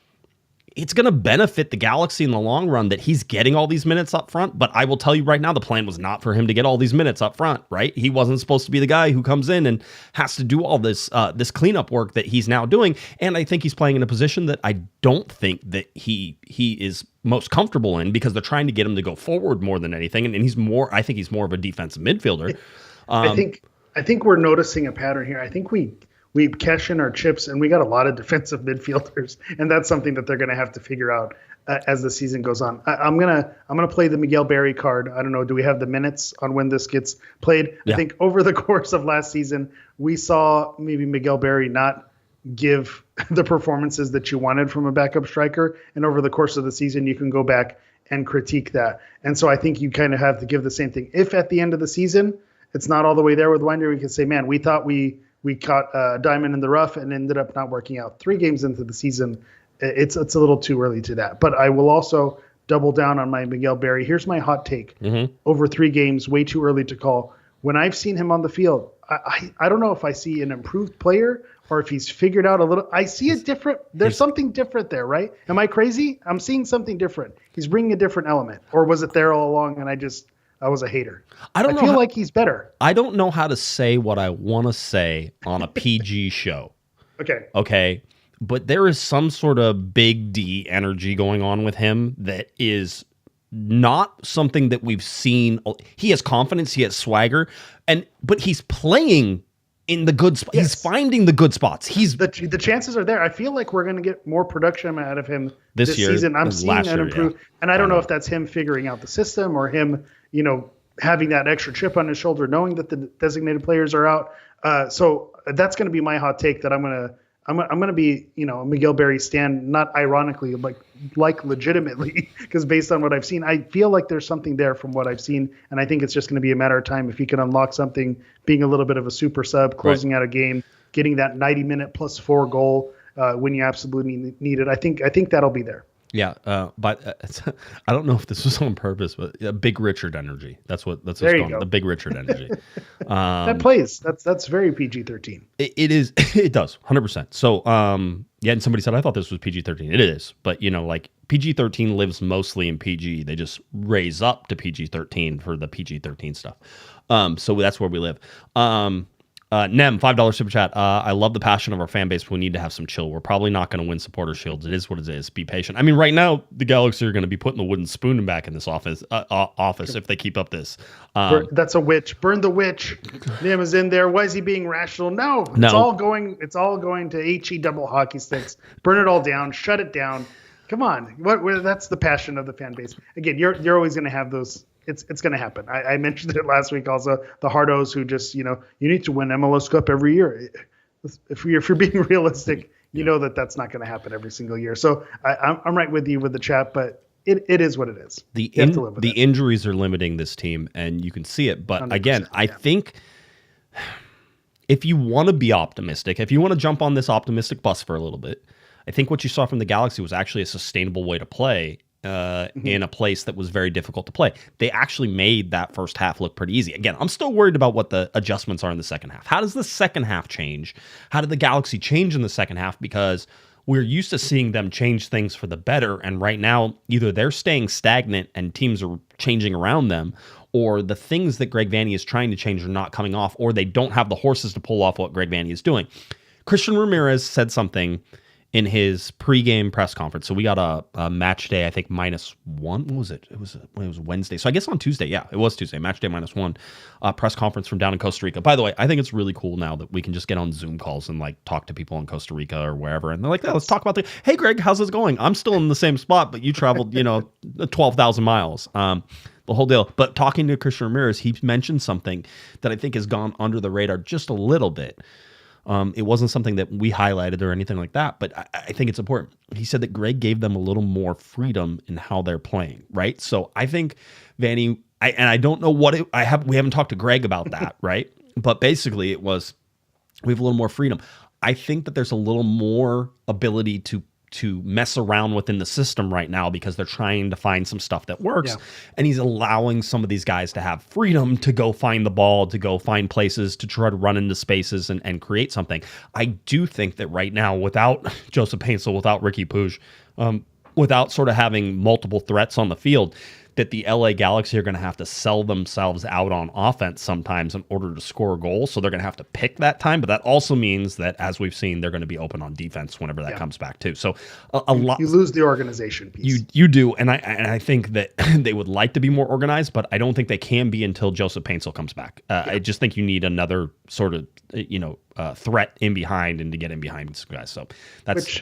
it's going to benefit the Galaxy in the long run that he's getting all these minutes up front. But I will tell you right now, the plan was not for him to get all these minutes up front, right? He wasn't supposed to be the guy who comes in and has to do all this this cleanup work that he's now doing. And I think he's playing in a position that I don't think that he is most comfortable in, because they're trying to get him to go forward more than anything. And I think he's more of a defensive midfielder. I think we're noticing a pattern here. I think we cash in our chips, and we got a lot of defensive midfielders, and that's something that they're going to have to figure out as the season goes on. I'm gonna play the Miguel Berry card. I don't know. Do we have the minutes on when this gets played? Yeah. I think over the course of last season, we saw maybe Miguel Berry not give the performances that you wanted from a backup striker, and over the course of the season, you can go back and critique that. And so I think you kind of have to give the same thing. If at the end of the season it's not all the way there with Wynder, we can say, man, we thought we caught a diamond in the rough and ended up not working out. 3 games into the season, it's a little too early to that. But I will also double down on my Miguel Berry. Here's my hot take. Over 3 games, way too early to call. When I've seen him on the field, I don't know if I see an improved player or if he's figured out a little. I see it different. There's something different there, right? Am I crazy? I'm seeing something different. He's bringing a different element. Or was it there all along and I was a hater? I feel like he's better. I don't know how to say what I want to say on a PG show. Okay. But there is some sort of big D energy going on with him that is not something that we've seen. He has confidence. He has swagger. But he's playing in the good spot. Yes. He's finding the good spots. The chances are there. I feel like we're going to get more production out of him this season. I'm seeing that improve. Yeah. And I don't know if that's him figuring out the system or him, having that extra chip on his shoulder, knowing that the designated players are out. So that's going to be my hot take, that I'm going to be, a Miguel Berry stan, not ironically, like legitimately, because based on what I've seen, I feel like there's something there from what I've seen. And I think it's just going to be a matter of time if he can unlock something, being a little bit of a super sub, closing out a game, getting that 90-minute +4 goal when you absolutely need it. I think that'll be there. Yeah, but I don't know if this was on purpose, but Big Richard energy. That's what's going on. The Big Richard energy. That plays. That's very PG-13. It is. It does 100%. So and somebody said I thought this was PG-13. It is, but PG-13 lives mostly in PG. They just raise up to PG-13 for the PG-13 stuff. So that's where we live. Nem, $5 super chat. I love the passion of our fan base, but we need to have some chill. We're probably not going to win supporter shields. It is what it is. Be patient. I mean, right now, the Galaxy are going to be putting the wooden spoon back in this office if they keep up this. That's a witch. Burn the witch. Nem is in there. Why is he being rational? No. It's all going to HE double hockey sticks. Burn it all down. Shut it down. Come on. That's the passion of the fan base. Again, you're always going to have those. It's going to happen. I mentioned it last week also, the hardos who just, you need to win MLS Cup every year. If you're being realistic, you know that's not going to happen every single year. So I'm right with you with the chat, but it is what it is. The injuries are limiting this team, and you can see it. But again, I think if you want to be optimistic, if you want to jump on this optimistic bus for a little bit, I think what you saw from the Galaxy was actually a sustainable way to play in a place that was very difficult to play. They actually made that first half look pretty easy. Again, I'm still worried about what the adjustments are in the second half. How does the second half change? How did the Galaxy change in the second half? Because we're used to seeing them change things for the better, and right now, either they're staying stagnant and teams are changing around them, or the things that Greg Vanney is trying to change are not coming off, or they don't have the horses to pull off what Greg Vanney is doing. Christian Ramirez said something in his pregame press conference. So we got a match day, I think, -1. What was it? It was Wednesday. So I guess on Tuesday. Yeah, it was Tuesday. Match day -1 press conference from down in Costa Rica. By the way, I think it's really cool now that we can just get on Zoom calls and like talk to people in Costa Rica or wherever. And they're like, let's talk about hey, Greg, how's this going? I'm still in the same spot, but you traveled, 12,000 miles. The whole deal. But talking to Christian Ramirez, he mentioned something that I think has gone under the radar just a little bit. It wasn't something that we highlighted or anything like that, but I think it's important. He said that Greg gave them a little more freedom in how they're playing, right? So I think Vanney, I don't know we haven't talked to Greg about that, right? But basically it was, we have a little more freedom. I think that there's a little more ability to mess around within the system right now because they're trying to find some stuff that works. Yeah. And he's allowing some of these guys to have freedom to go find the ball, to go find places, to try to run into spaces and create something. I do think that right now, without Joseph Paintsel, without Ricky Puig, without sort of having multiple threats on the field, that the LA Galaxy are going to have to sell themselves out on offense sometimes in order to score a goal. So they're going to have to pick that time. But that also means that, as we've seen, they're going to be open on defense whenever that comes back too. So a lot. You lose the organization piece. You do. And I think that they would like to be more organized, but I don't think they can be until Joseph Paintsel comes back. I just think you need another sort of, threat in behind and to get in behind these guys. So that's...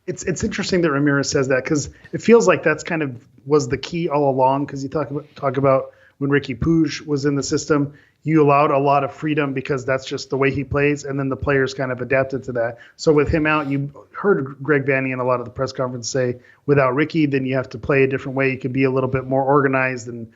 It's interesting that Ramirez says that because it feels like that's kind of was the key all along. Because you talk about when Ricky Puig was in the system, you allowed a lot of freedom because that's just the way he plays, and then the players kind of adapted to that. So with him out, you heard Greg Vanney in a lot of the press conference say, without Ricky, then you have to play a different way. You can be a little bit more organized and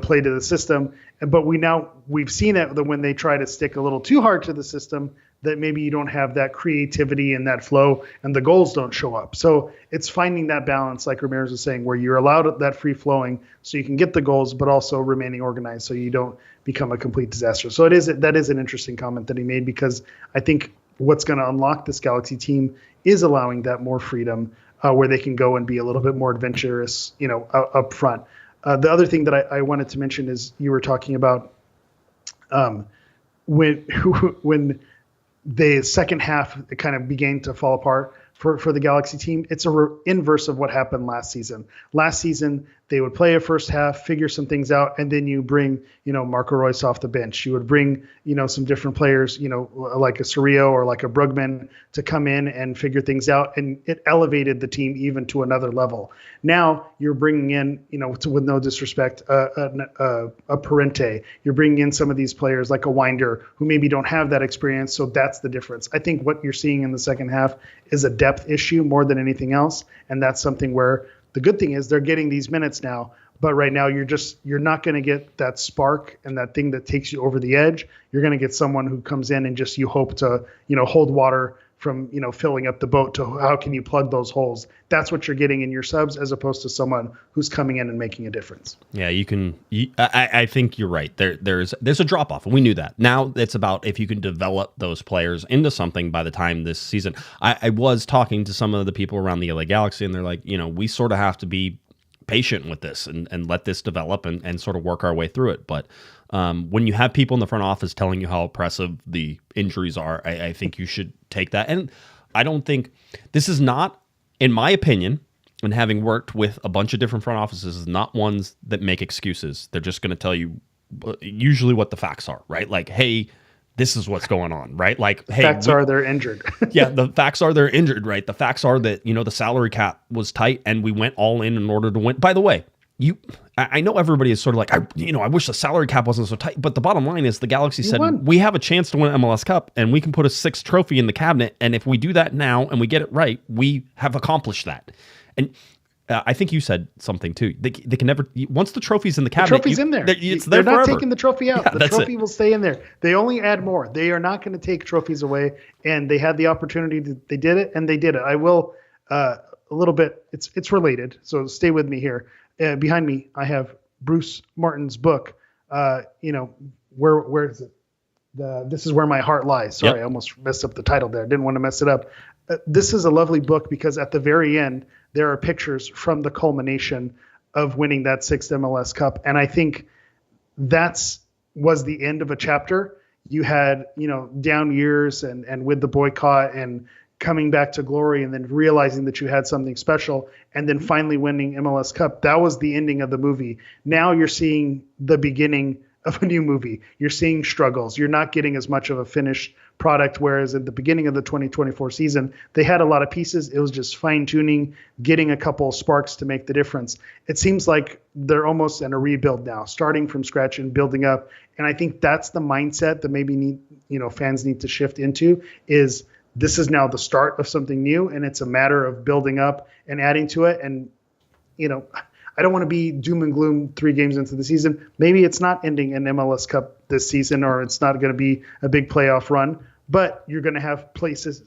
play to the system. But we've seen it that when they try to stick a little too hard to the system, that maybe you don't have that creativity and that flow and the goals don't show up. So it's finding that balance, like Ramirez was saying, where you're allowed that free flowing so you can get the goals, but also remaining organized so you don't become a complete disaster. So that is an interesting comment that he made, because I think what's going to unlock this Galaxy team is allowing that more freedom where they can go and be a little bit more adventurous, up front. The other thing that I wanted to mention is you were talking about when the second half kind of began to fall apart for the Galaxy team. It's inverse of what happened last season. Last season, they would play a first half, figure some things out, and then you bring, Marco Reus off the bench. You would bring, some different players, like a Cerrillo or like a Brugman to come in and figure things out, and it elevated the team even to another level. Now you're bringing in, with no disrespect, a Parente. You're bringing in some of these players like a Wynder who maybe don't have that experience, so that's the difference. I think what you're seeing in the second half is a depth issue more than anything else, and that's something where the good thing is they're getting these minutes now, but right now you're not going to get that spark and that thing that takes you over the edge. You're going to get someone who comes in and just you hope to, hold water from, filling up the boat to how can you plug those holes. That's what you're getting in your subs, as opposed to someone who's coming in and making a difference. Yeah, I think you're right. There's a drop off, and we knew that. Now it's about if you can develop those players into something by the time this season. I was talking to some of the people around the LA Galaxy, and they're like, we sort of have to be patient with this and let this develop and sort of work our way through it. But when you have people in the front office telling you how oppressive the injuries are, I think you should take that. And I don't think this is not, in my opinion, and having worked with a bunch of different front offices, is not ones that make excuses. They're just going to tell you usually what the facts are, right? Like, hey, this is what's going on, right? Like, hey, facts are they're injured. Yeah, the facts are they're injured, right? The facts are that, the salary cap was tight and we went all in order to win. By the way, I know everybody is sort of like, I wish the salary cap wasn't so tight, but the bottom line is the Galaxy said, we have a chance to win an MLS Cup and we can put a 6th trophy in the cabinet. And if we do that now and we get it right, we have accomplished that. And I think you said something too. They can never, once the trophy's in the cabinet. The trophy's in there. They're not forever. taking the trophy out. Yeah, the trophy will stay in there. They only add more. They are not going to take trophies away. And they had the opportunity. They did it, and they did it. I will, a little bit, it's related. So stay with me here. Behind me, I have Bruce Martin's book. Where is it? This is Where My Heart Lies. Sorry, I almost messed up the title there. I didn't want to mess it up. This is a lovely book because at the very end, there are pictures from the culmination of winning that 6th MLS Cup. And I think was the end of a chapter. You had, down years and with the boycott and coming back to glory and then realizing that you had something special and then finally winning MLS Cup. That was the ending of the movie. Now you're seeing the beginning of a new movie. You're seeing struggles. You're not getting as much of a finished product, whereas at the beginning of the 2024 season, they had a lot of pieces. It was just fine-tuning, getting a couple sparks to make the difference. It seems like they're almost in a rebuild now, starting from scratch and building up. And I think that's the mindset that maybe fans need to shift into is this is now the start of something new, and it's a matter of building up and adding to it. And, I don't want to be doom and gloom 3 games into the season. Maybe it's not ending an MLS Cup this season, or it's not going to be a big playoff run, but you're going to have pieces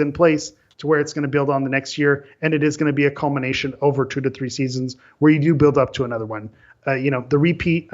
in place to where it's going to build on the next year. And it is going to be a culmination over 2 to 3 seasons where you do build up to another one. The repeat,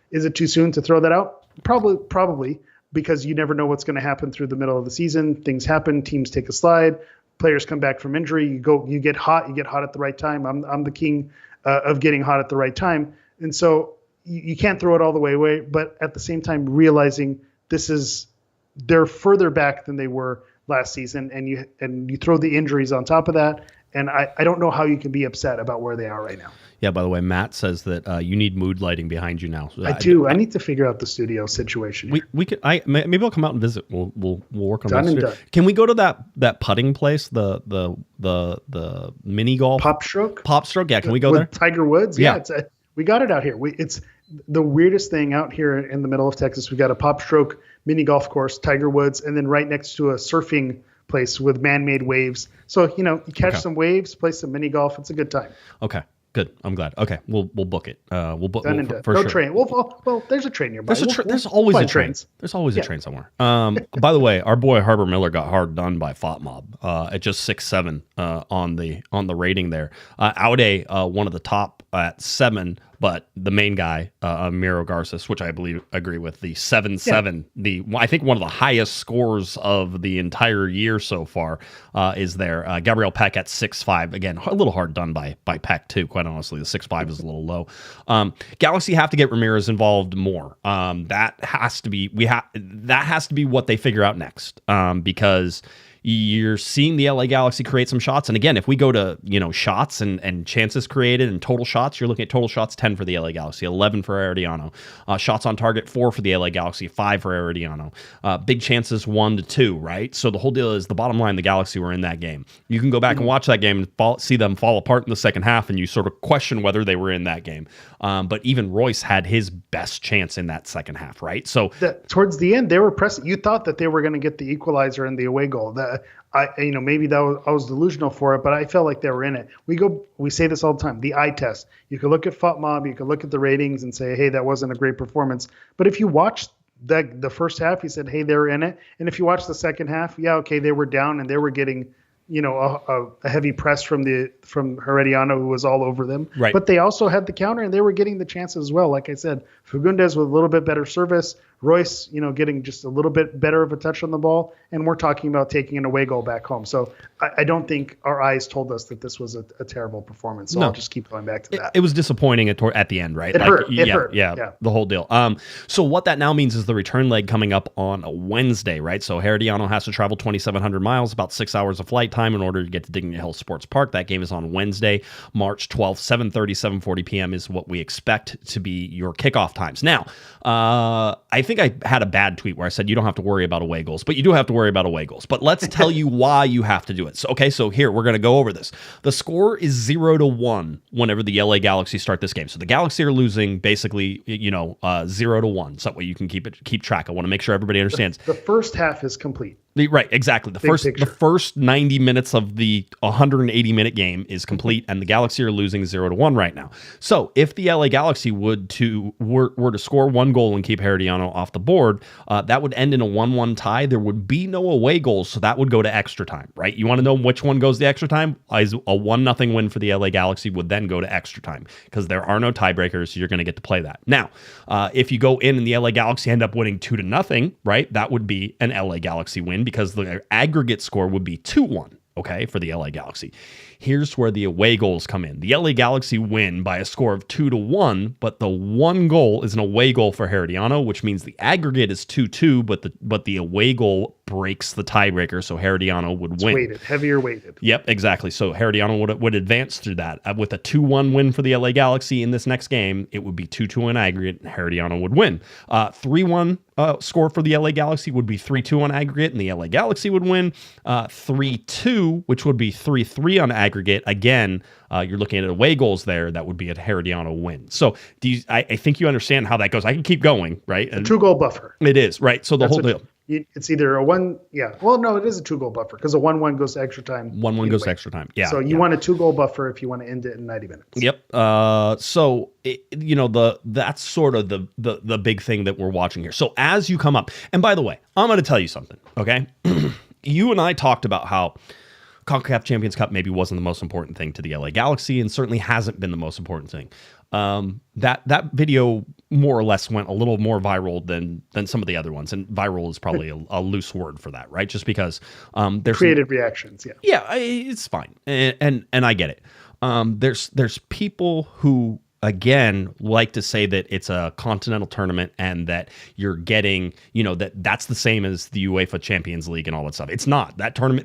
is it too soon to throw that out? Probably, because you never know what's going to happen through the middle of the season. Things happen, teams take a slide, players come back from injury, you get hot at the right time. I'm the king of getting hot at the right time. And so you can't throw it all the way away, but at the same time, realizing they're further back than they were last season. And you throw the injuries on top of that. And I don't know how you can be upset about where they are right now. Yeah, by the way, Matt says that you need mood lighting behind you now. So I do. I need to figure out the studio situation. We could. Maybe I'll come out and visit. We'll work on that. Done. Can we go to that putting place? The mini golf Pop Stroke. Yeah, can we go there? Tiger Woods. Yeah. We got it out here. It's the weirdest thing out here in the middle of Texas. We got a Pop Stroke mini golf course, Tiger Woods, and then right next to a surfing place with man-made waves. So you catch some waves, play some mini golf. It's a good time. Okay. Good. I'm glad. Okay, we'll book it. We'll book for no sure. train. Well, there's a train nearby. There's always a train. Trains. There's always a train somewhere. By the way, our boy Harbor Miller got hard done by FOTMob at just 6'7" on the rating there. Aude, one of the top at 7, but the main guy, Emiro Garces, which I agree with, the 7-7, I think one of the highest scores of the entire year so far is there. Gabriel Peck at 6'5", again a little hard done by Peck too. Quite honestly, the 6'5" is a little low. Galaxy have to get Ramirez involved more. That has to be what they figure out next, because you're seeing the LA Galaxy create some shots. And again, if we go to, shots and chances created and total shots, you're looking at total shots 10 for the LA Galaxy, 11 for Herediano. Shots on target 4 for the LA Galaxy, 5 for Herediano. Big chances 1 to 2, right? So the whole deal is the bottom line, the Galaxy were in that game. You can go back and watch that game and see them fall apart in the second half, and you sort of question whether they were in that game. But even Reus had his best chance in that second half, right? So towards the end, they were pressing. You thought that they were going to get the equalizer and the away goal. Maybe I was delusional for it, but I felt like they were in it. We say this all the time, the eye test. You could look at FOTMob, you could look at the ratings and say, hey, that wasn't a great performance. But if you watch the first half, you said, hey, they were in it. And if you watch the second half, they were down and they were getting a heavy press from Herediano, who was all over them. Right. But they also had the counter and they were getting the chances as well. Like I said, Fagundes with a little bit better service, Reus, getting just a little bit better of a touch on the ball, and we're talking about taking an away goal back home. So I don't think our eyes told us that this was a terrible performance. So I'll just keep going back to that. It was disappointing at the end, right? It hurt. It hurt. Yeah, the whole deal. So what that now means is the return leg coming up on a Wednesday, right? So Herediano has to travel 2,700 miles, about 6 hours of flight time in order to get to Dignity Health Sports Park. That game is on Wednesday, March 12th, 7:30, 7:40 p.m. is what we expect to be your kickoff times. Now, I think think I had a bad tweet where I said you don't have to worry about away goals, but you do have to worry about away goals. But let's tell you why you have to do it. So here we're going to go over this. The score is 0-1 whenever the LA Galaxy start this game. So the Galaxy are losing basically, 0-1. So that way you can keep track. I want to make sure everybody understands. The first half is complete. Right, exactly. The first 90 minutes of the 180-minute game is complete, and the Galaxy are losing 0-1 right now. So if the LA Galaxy were to score one goal and keep Herediano off the board, that would end in a 1-1 tie. There would be no away goals, so that would go to extra time, right? You want to know which one goes to extra time? A 1-0 win for the LA Galaxy would then go to extra time because there are no tiebreakers, so you're going to get to play that. Now, if you go in and the LA Galaxy end up winning 2-0, right, that would be an LA Galaxy win, because the aggregate score would be 2-1, okay, for the LA Galaxy. Here's where the away goals come in. The LA Galaxy win by a score of 2-1, but the one goal is an away goal for Herediano, which means the aggregate is 2-2, but the away goal breaks the tiebreaker, so Herediano would win. Heavier weighted. Yep, exactly. So Herediano would advance through that. With a 2-1 win for the LA Galaxy in this next game, it would be 2-2 in aggregate, and Herediano would win. 3-1 score for the LA Galaxy would be 3-2 on aggregate, and the LA Galaxy would win. 3-2, which would be 3-3 on aggregate. Again, you're looking at away goals there. That would be a Herediano win. So I think you understand how that goes. I can keep going, right? A 2-goal buffer. It is, right? So the whole deal. It's either a one, yeah. Well, no, it is a 2-goal buffer because a 1-1 goes to extra time. 1-1 goes to extra time. Yeah. So you want a 2-goal buffer if you want to end it in 90 minutes. Yep. That's sort of the big thing that we're watching here. So as you come up, and by the way, I'm going to tell you something. Okay, you and I talked about how Concacaf Champions Cup maybe wasn't the most important thing to the LA Galaxy, and certainly hasn't been the most important thing. That video more or less went a little more viral than some of the other ones, and viral is probably a loose word for that, right? Just because there's created reactions, yeah, it's fine, and I get it. There's people who, again, like to say that it's a continental tournament and that you're getting, that's the same as the UEFA Champions League and all that stuff. It's not.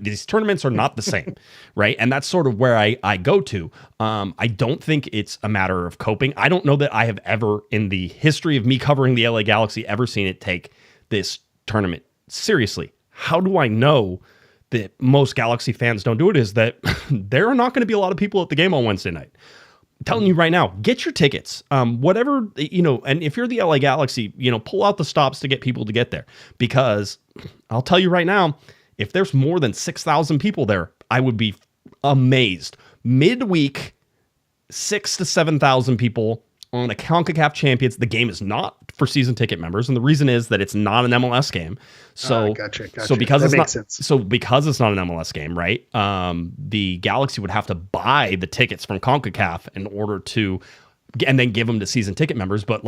These tournaments are not the same, right? And that's sort of where I go to. I don't think it's a matter of coping. I don't know that I have ever, in the history of me covering the LA Galaxy, ever seen it take this tournament seriously. How do I know that most Galaxy fans don't do it? Is that there are not going to be a lot of people at the game on Wednesday night. I'm telling you right now, get your tickets. Whatever, and if you're the LA Galaxy, pull out the stops to get people to get there. Because I'll tell you right now, if there's more than 6,000 people there, I would be amazed. Midweek, 6,000 to 7,000 people on a CONCACAF Champions. The game is not for season ticket members, and the reason is that it's not an MLS game. So, gotcha. So because that it's makes not, sense. so because it's not an MLS game, right? The Galaxy would have to buy the tickets from CONCACAF in order to, and then give them to season ticket members. But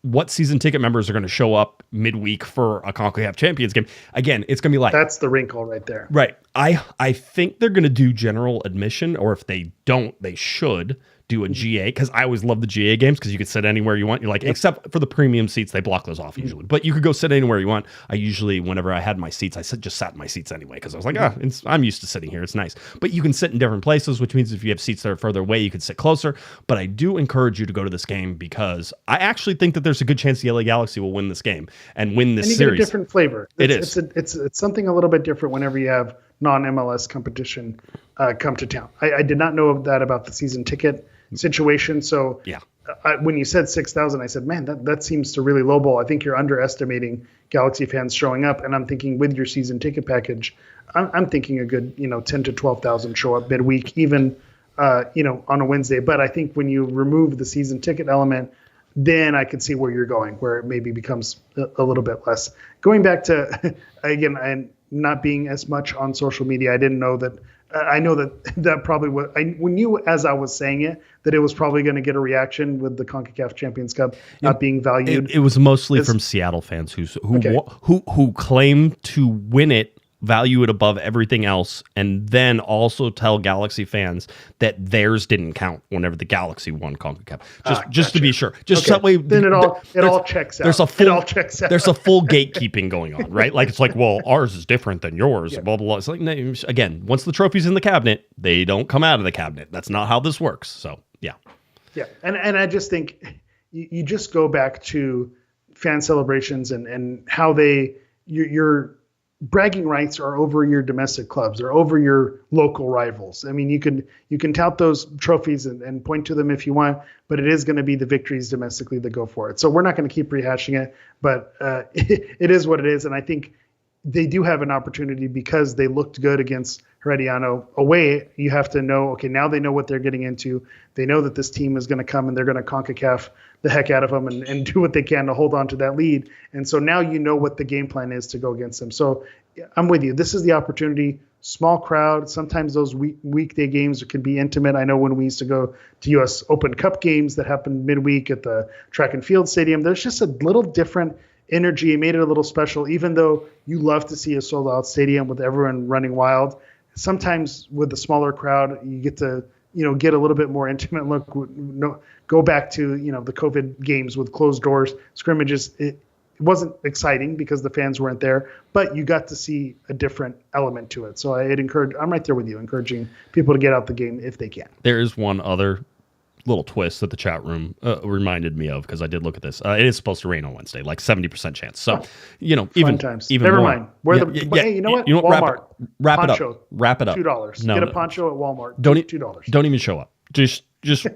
what season ticket members are going to show up midweek for a CONCACAF Champions game? Again, it's going to be that's the wrinkle right there. Right. I think they're going to do general admission, or if they don't, they should do a GA, because I always love the GA games because you could sit anywhere you want. You're like, except for the premium seats, they block those off usually. But you could go sit anywhere you want. I usually, whenever I had my seats, I just sat in my seats anyway because I was like, I'm used to sitting here. It's nice. But you can sit in different places, which means if you have seats that are further away, you can sit closer. But I do encourage you to go to this game because I actually think that there's a good chance the LA Galaxy will win this game and win this series. Get a different flavor. It's something a little bit different whenever you have non-MLS competition come to town. I did not know that about the season ticket situation. So yeah, when you said 6,000, I said, man, that seems to really lowball. I think you're underestimating Galaxy fans showing up. And I'm thinking with your season ticket package, I'm thinking a good 10 to 12,000 show up midweek, even on a Wednesday. But I think when you remove the season ticket element, then I could see where you're going, where it maybe becomes a little bit less. Going back to, again, I'm not being as much on social media. I didn't know that. I know that probably was. I knew as I was saying it that it was probably going to get a reaction with the CONCACAF Champions Cup not being valued. It was mostly from Seattle fans who claim to win it, value it above everything else, and then also tell Galaxy fans that theirs didn't count whenever the Galaxy won CONCACAF. Just to be sure. That way, then it all checks out. It all checks out. There's a full gatekeeping going on, right? It's like, well, ours is different than yours. Yeah. Blah blah blah. It's like, again, once the trophy's in the cabinet, they don't come out of the cabinet. That's not how this works. So yeah, and I just think you just go back to fan celebrations and how your bragging rights are over your domestic clubs or over your local rivals. I mean, you can tout those trophies and point to them if you want, but it is going to be the victories domestically that go for it. So we're not going to keep rehashing it, but it is what it is. And I think they do have an opportunity because they looked good against Herediano away. You have to know, okay, now they know what they're getting into. They know that this team is going to come and they're going to Concacaf the heck out of them and do what they can to hold on to that lead. And so now you know what the game plan is to go against them. So I'm with you. This is the opportunity. Small crowd. Sometimes those weekday games can be intimate. I know when we used to go to U.S. Open Cup games that happened midweek at the track and field stadium, there's just a little different energy. It made it a little special, even though you love to see a sold out stadium with everyone running wild. Sometimes with the smaller crowd, you get to, get a little bit more intimate look. Go back to, the COVID games with closed doors, scrimmages. It wasn't exciting because the fans weren't there, but you got to see a different element to it. So I'm right there with you, encouraging people to get out the game if they can. There is one other little twist that the chat room reminded me of, because I did look at this. It is supposed to rain on Wednesday, like 70% chance. So, even Never more. mind. Hey, you know what? You know what? Walmart. Wrap it poncho, up. Wrap it up. $2. No, Get a poncho at Walmart. $2. Don't even show up. Just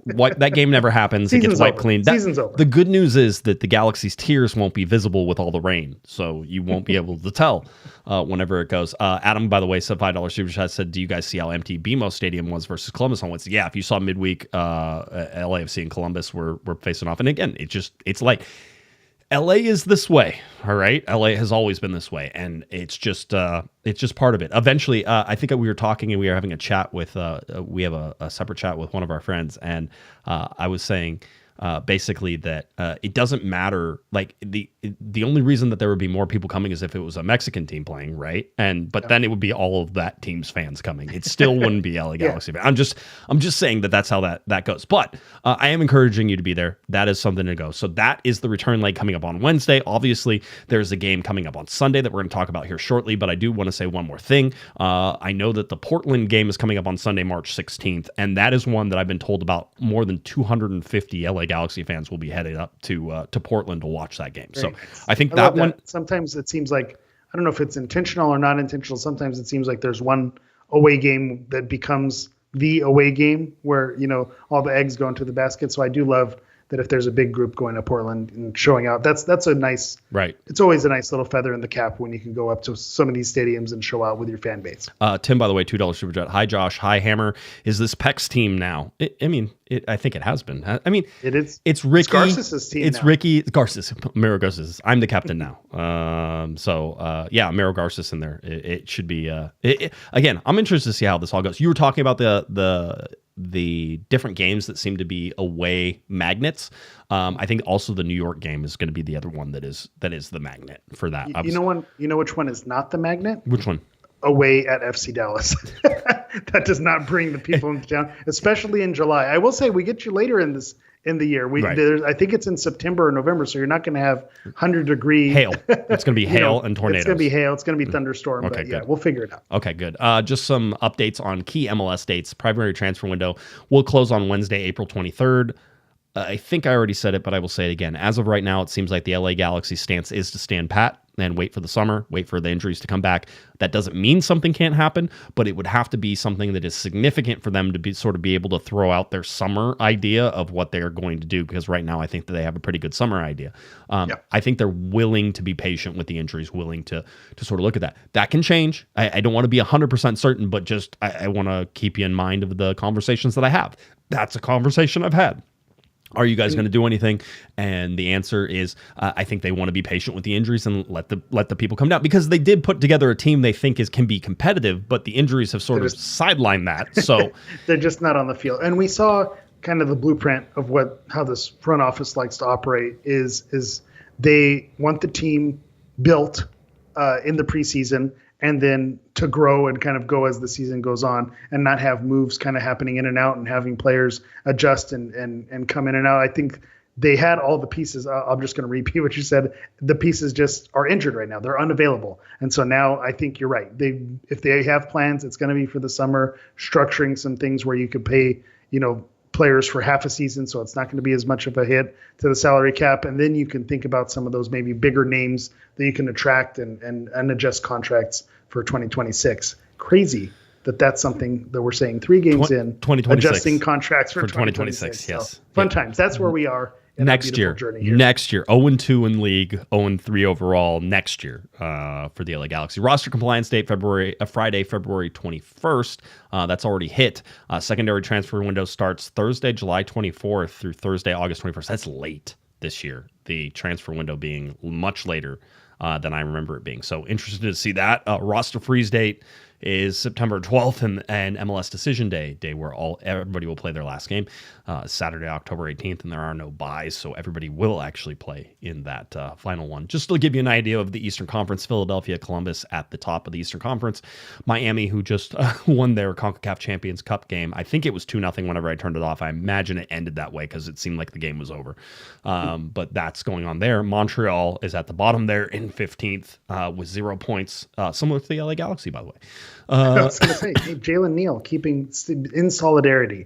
wipe that game never happens. It gets wiped clean. Season's over. The good news is that the Galaxy's tears won't be visible with all the rain, so you won't be able to tell whenever it goes. Adam, by the way, said $5 super chat, said, "Do you guys see how empty BMO Stadium was versus Columbus on Wednesday?" Yeah, if you saw midweek, LAFC and Columbus were facing off, and again, it's like LA is this way, all right? LA has always been this way, and it's just part of it. Eventually, I think we were talking and we were having a chat with, we have a separate chat with one of our friends, and I was saying basically that it doesn't matter. Like the only reason that there would be more people coming is if it was a Mexican team playing, right? But then it would be all of that team's fans coming. It still wouldn't be LA Galaxy. I'm just saying that's how that goes. But I am encouraging you to be there. That is something to go. So that is the return leg coming up on Wednesday. Obviously, there's a game coming up on Sunday that we're going to talk about here shortly. But I do want to say one more thing. I know that the Portland game is coming up on Sunday, March 16th, and that is one that I've been told about more than 250 LA Galaxy fans will be headed up to Portland to watch that game. So I think that one. Sometimes it seems like, I don't know if it's intentional or not intentional. Sometimes it seems like there's one away game that becomes the away game where, all the eggs go into the basket. So I do love that if there's a big group going to Portland and showing out, that's a nice, right. It's always a nice little feather in the cap when you can go up to some of these stadiums and show out with your fan base. Tim, by the way, $2 super chat. Hi, Josh. Hi, Hammer. Is this Peck's team now? I think it has been. It is. It's Ricky. It's Garces' team. It's now. Ricky Garces. Emiro Garces. I'm the captain now. Emiro Garces in there. It should be. Again, I'm interested to see how this all goes. You were talking about the different games that seem to be away magnets. I think also the New York game is going to be the other one that is the magnet for that. You know which one is not the magnet? Which one? Away at FC Dallas. That does not bring the people into town, especially in July. I will say we get you later in the year. Right. I think it's in September or November, so you're not going to have 100-degree hail. It's going to be hail and tornadoes. It's going to be hail. It's going to be thunderstorm. Okay, but yeah, good. We'll figure it out. Okay, good. Just some updates on key MLS dates. Primary transfer window will close on Wednesday, April 23rd. I think I already said it, but I will say it again. As of right now, it seems like the LA Galaxy stance is to stand pat and wait for the summer, wait for the injuries to come back. That doesn't mean something can't happen, but it would have to be something that is significant for them to be able to throw out their summer idea of what they're going to do, because right now I think that they have a pretty good summer idea. I think they're willing to be patient with the injuries, willing to sort of look at that. That can change. I don't want to be 100% certain, but just I want to keep you in mind of the conversations that I have. That's a conversation I've had. Are you guys going to do anything? And the answer is, I think they want to be patient with the injuries and let the people come down, because they did put together a team they think can be competitive, but the injuries have sort of sidelined that. So they're just not on the field. And we saw kind of the blueprint of how this front office likes to operate is they want the team built in the preseason, and then to grow and kind of go as the season goes on, and not have moves kind of happening in and out and having players adjust and come in and out. I think they had all the pieces. I'm just going to repeat what you said. The pieces just are injured right now. They're unavailable. And so now I think you're right. If they have plans, it's going to be for the summer, structuring some things where you could pay, players for half a season, so it's not going to be as much of a hit to the salary cap. And then you can think about some of those maybe bigger names that you can attract and adjust contracts for 2026. Crazy that's something that we're saying 3 games in, 2026. Adjusting contracts for 2026. Yes. So, fun times. That's where we are. Next year, 0-2 in league, 0-3 overall next year for the LA Galaxy. Roster compliance date, Friday, February 21st. That's already hit. Secondary transfer window starts Thursday, July 24th through Thursday, August 21st. That's late this year, the transfer window being much later than I remember it being. So interested to see that. Roster freeze date is September 12th, and MLS Decision Day where everybody will play their last game, Saturday, October 18th, and there are no buys, so everybody will actually play in that final one. Just to give you an idea of the Eastern Conference, Philadelphia, Columbus at the top of the Eastern Conference, Miami, who just won their CONCACAF Champions Cup game. I think it was 2-0 whenever I turned it off. I imagine it ended that way because it seemed like the game was over. But that's going on there. Montreal is at the bottom there in 15th with 0 points, similar to the LA Galaxy, by the way. I was going to say, Jalen Neal keeping in solidarity,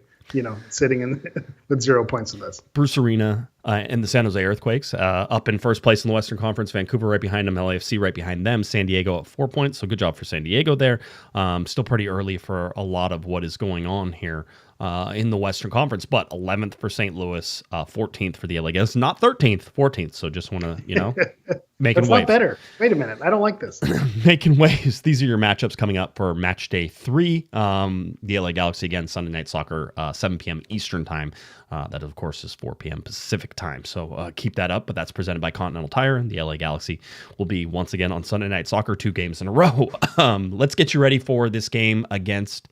sitting in with 0 points with us. Bruce Arena and the San Jose Earthquakes up in first place in the Western Conference. Vancouver right behind them, LAFC right behind them. San Diego at 4 points, so good job for San Diego there. Still pretty early for a lot of what is going on here in the Western Conference, but 11th for St. Louis, 14th for the LA Galaxy, not 13th, 14th. So just want to, making That's waves. not better. Wait a minute. I don't like this. Making waves. These are your matchups coming up for match day 3. The LA Galaxy again, Sunday Night Soccer, 7 p.m. Eastern time. That, of course, is 4 p.m. Pacific time. So keep that up. But that's presented by Continental Tire. And the LA Galaxy will be once again on Sunday Night Soccer, 2 games in a row. Let's get you ready for this game against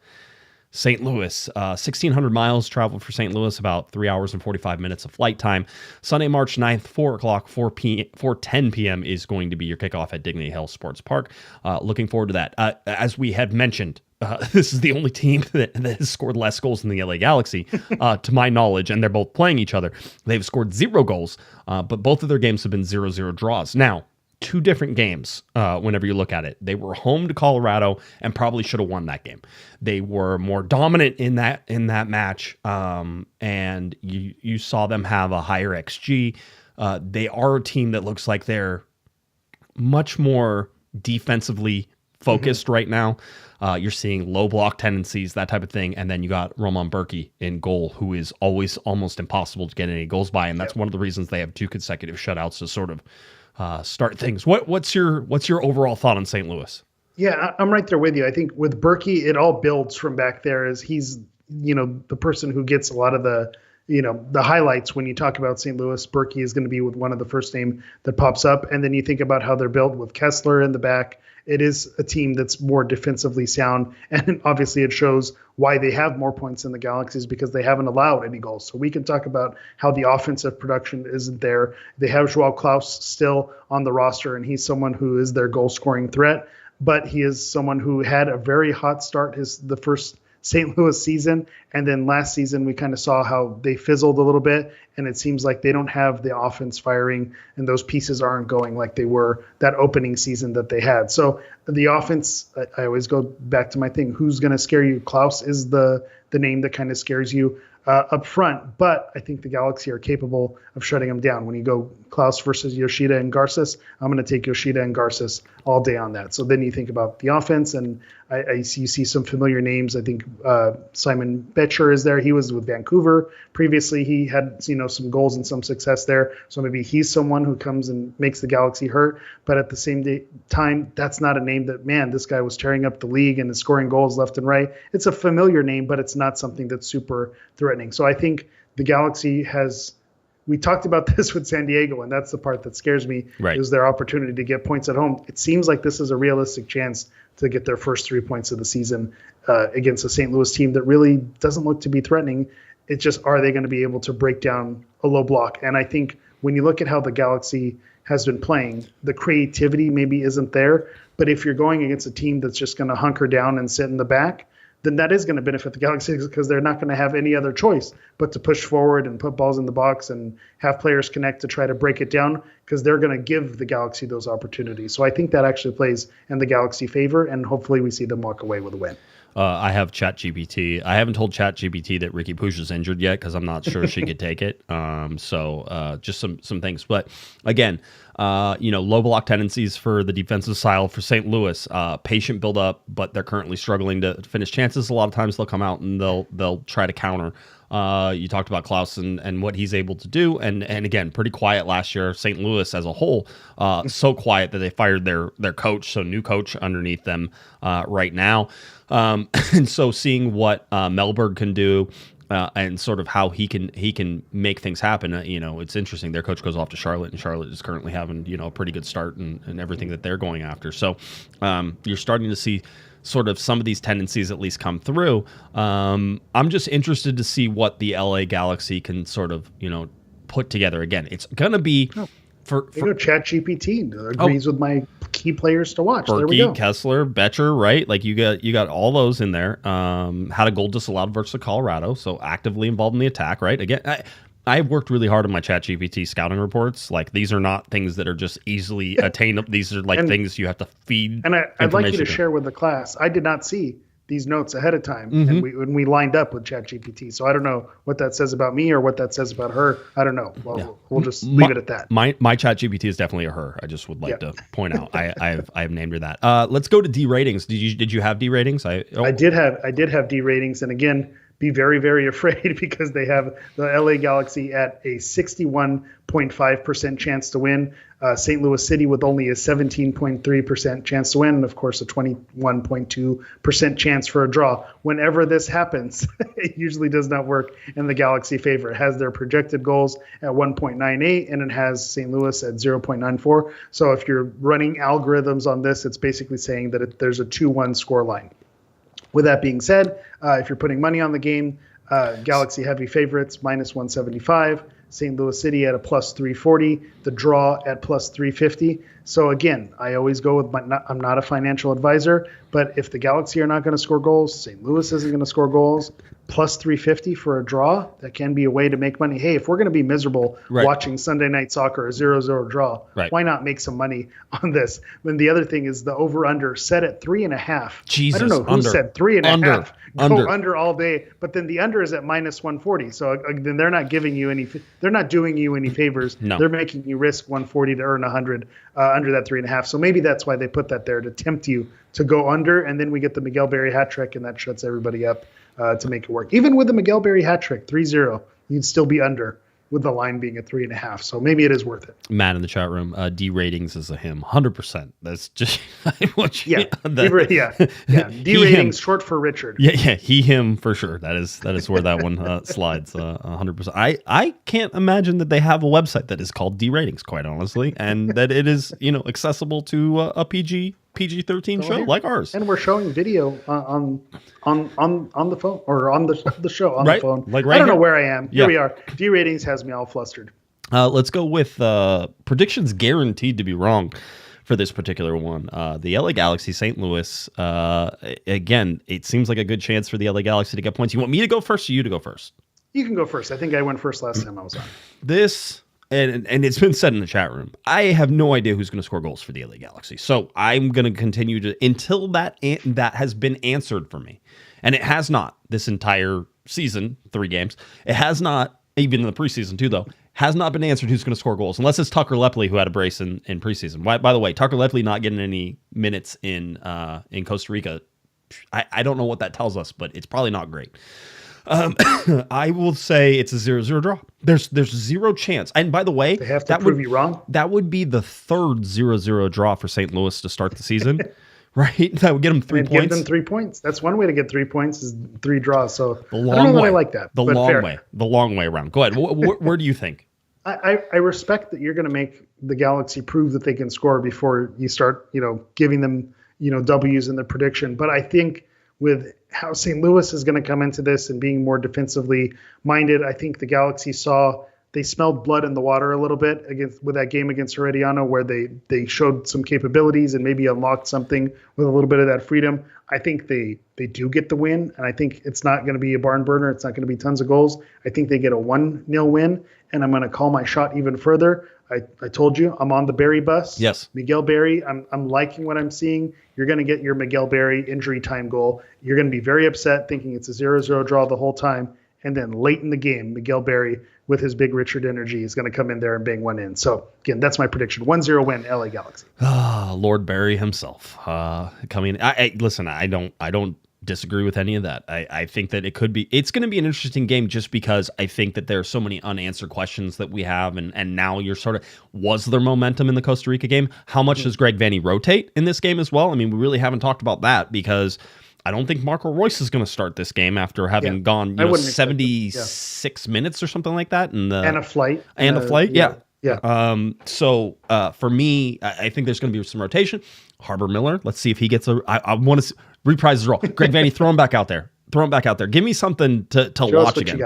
St. Louis. 1,600 miles traveled for St. Louis, about 3 hours and 45 minutes of flight time. Sunday, March 9th, 4 o'clock, 4:10 p.m. is going to be your kickoff at Dignity Health Sports Park. Looking forward to that. As we had mentioned, this is the only team that has scored less goals than the LA Galaxy, to my knowledge, and they're both playing each other. They've scored 0 goals, but both of their games have been 0-0 draws. Now, 2 different games whenever you look at it. They were home to Colorado and probably should have won that game. They were more dominant in that match, and you saw them have a higher XG. They are a team that looks like they're much more defensively focused right now. You're seeing low block tendencies, that type of thing. And then you got Roman Berkey in goal, who is always almost impossible to get any goals by. And that's one of the reasons they have 2 consecutive shutouts to sort of start things. What's your overall thought on St. Louis? Yeah, I'm right there with you. I think with Berkey, it all builds from back there as he's, the person who gets a lot of the highlights when you talk about St. Louis. Berkey is going to be with one of the first name that pops up. And then you think about how they're built with Kessler in the back. It is a team that's more defensively sound. And obviously it shows why they have more points than the Galaxies, because they haven't allowed any goals. So we can talk about how the offensive production isn't there. They have Joao Klaus still on the roster, and he's someone who is their goal scoring threat. But he is someone who had a very hot start the first St. Louis season. And then last season, we kind of saw how they fizzled a little bit, and it seems like they don't have the offense firing, and those pieces aren't going like they were that opening season that they had. So the offense, I always go back to my thing. Who's going to scare you? Klaus is the name that kind of scares you up front, but I think the Galaxy are capable of shutting them down. When you go Klaus versus Yoshida and Garces, I'm going to take Yoshida and Garces all day on that. So then you think about the offense, and you see some familiar names. I think Simon Betcher is there. He was with Vancouver previously. He had some goals and some success there. So maybe he's someone who comes and makes the Galaxy hurt. But at the same time, that's not a name that, man, this guy was tearing up the league and is scoring goals left and right. It's a familiar name, but it's not something that's super threatening. So I think the Galaxy has. We talked about this with San Diego, and that's the part that scares me, is their opportunity to get points at home. It seems like this is a realistic chance to get their first 3 points of the season against a St. Louis team that really doesn't look to be threatening. It's just, are they going to be able to break down a low block? And I think when you look at how the Galaxy has been playing, the creativity maybe isn't there. But if you're going against a team that's just going to hunker down and sit in the back, then that is going to benefit the Galaxy, because they're not going to have any other choice but to push forward and put balls in the box and have players connect to try to break it down, because they're going to give the Galaxy those opportunities. So I think that actually plays in the Galaxy favor, and hopefully we see them walk away with a win. I have ChatGPT. I haven't told ChatGPT that Ricky Puig is injured yet because I'm not sure she could take it. So just some things. But again, low block tendencies for the defensive style for St. Louis. Patient build up, but they're currently struggling to finish chances. A lot of times they'll come out and they'll try to counter. You talked about Klaus and what he's able to do. And again, pretty quiet last year. St. Louis as a whole, so quiet that they fired their coach. So new coach underneath them right now. And so seeing what Melberg can do and sort of how he can make things happen, it's interesting. Their coach goes off to Charlotte, and Charlotte is currently having, a pretty good start and everything that they're going after. So you're starting to see sort of some of these tendencies at least come through. I'm just interested to see what the LA Galaxy can sort of, put together. Again, it's going to be for ChatGPT agrees with my key players to watch. There we go. Kessler, Betcher, right? Like you got all those in there. Had a goal disallowed versus Colorado, so actively involved in the attack, right? Again, I've worked really hard on my ChatGPT scouting reports. Like these are not things that are just easily attainable. These are like things you have to feed. And I'd like you to share with the class. I did not see these notes ahead of time, and when we lined up with ChatGPT. So I don't know what that says about me or what that says about her. I don't know. Well, we'll just leave it at that. My ChatGPT is definitely a her. I just would like to point out. I have named her that. Let's go to D ratings. Did you have D ratings? I did have D ratings, and again, be very, very afraid because they have the LA Galaxy at a 61.5% chance to win. St. Louis City with only a 17.3% chance to win, and of course a 21.2% chance for a draw. Whenever this happens, it usually does not work in the Galaxy favor. It has their projected goals at 1.98, and it has St. Louis at 0.94. So if you're running algorithms on this, it's basically saying that there's a 2-1 score line. With that being said, if you're putting money on the game, Galaxy heavy favorites, minus 175. St. Louis City at a plus 340. The draw at plus 350. So again, I always go with I'm not a financial advisor, but if the Galaxy are not going to score goals, St. Louis isn't going to score goals, plus 350 for a draw, that can be a way to make money. Hey, if we're going to be miserable watching Sunday Night Soccer, a 0-0 draw, why not make some money on this? Then the other thing is the over-under set at 3.5. Jesus, I don't know who said 3.5. Go under all day, but then the under is at minus 140. So then they're not giving you they're not doing you any favors. No. They're making you risk 140 to earn 100 under that 3.5. So maybe that's why they put that there, to tempt you to go under, and then we get the Miguel Berry hat trick, and that shuts everybody up to make it work. Even with the Miguel Berry hat trick, 3-0, you'd still be under, with the line being at 3.5. So maybe it is worth it. Matt in the chat room, D ratings is a him, 100%. That's just D ratings short for Richard. Yeah, he, him for sure. That is where that one slides, 100%. I can't imagine that they have a website that is called D ratings, quite honestly, and that it is accessible to a PG-13 show like ours. And we're showing video on the phone, or on the show on the phone. Like I don't know where I am. Here we are. D ratings has me all flustered. Let's go with predictions guaranteed to be wrong for this particular one. The LA Galaxy, St. Louis. Again, it seems like a good chance for the LA Galaxy to get points. You want me to go first or you to go first? You can go first. I think I went first last time I was on. This... And it's been said in the chat room, I have no idea who's going to score goals for the LA Galaxy. So I'm going to continue to, until that has been answered for me. And it has not this entire season, 3 games. It has not, even in the preseason too, though, has not been answered who's going to score goals. Unless it's Tucker Lepley, who had a brace in preseason. By the way, Tucker Lepley not getting any minutes in Costa Rica. I don't know what that tells us, but it's probably not great. I will say it's a 0-0 draw. There's zero chance. And by the way, they have to prove you wrong. That would be the third 0-0 draw for St. Louis to start the season, right? That would get them 3 points. Give them 3 points. That's one way to get 3 points, is 3 draws. So I don't know that I like that. The long way around. Go ahead. Where do you think? I respect that you're going to make the Galaxy prove that they can score before you start, giving them, W's in the prediction. But I think with how St. Louis is going to come into this and being more defensively minded, I think the Galaxy saw they smelled blood in the water a little bit with that game against Herediano, where they showed some capabilities and maybe unlocked something with a little bit of that freedom. I think they do get the win, and I think it's not going to be a barn burner. It's not going to be tons of goals. I think they get a 1-0 win, and I'm going to call my shot even further. I told you I'm on the Berry bus. Yes. Miguel Berry, I'm liking what I'm seeing. You're going to get your Miguel Berry injury time goal. You're going to be very upset thinking it's a 0-0 draw the whole time. And then late in the game, Miguel Berry, with his big Richard energy, is going to come in there and bang one in. So, again, that's my prediction. 1-0 win, LA Galaxy. Lord Berry himself coming. Listen, I don't disagree with any of that. I think that it's going to be an interesting game just because I think that there are so many unanswered questions that we have. And now you're sort of, was there momentum in the Costa Rica game? How much does Greg Vanney rotate in this game as well? I mean, we really haven't talked about that because I don't think Marco Reus is going to start this game after having gone 76 minutes or something like that. And a flight. And a flight, yeah. Yeah. So for me, I think there's going to be some rotation. Harbor Miller, let's see if he gets I want to reprise his role. Greg Vanney, throw him back out there. Give me something to watch again.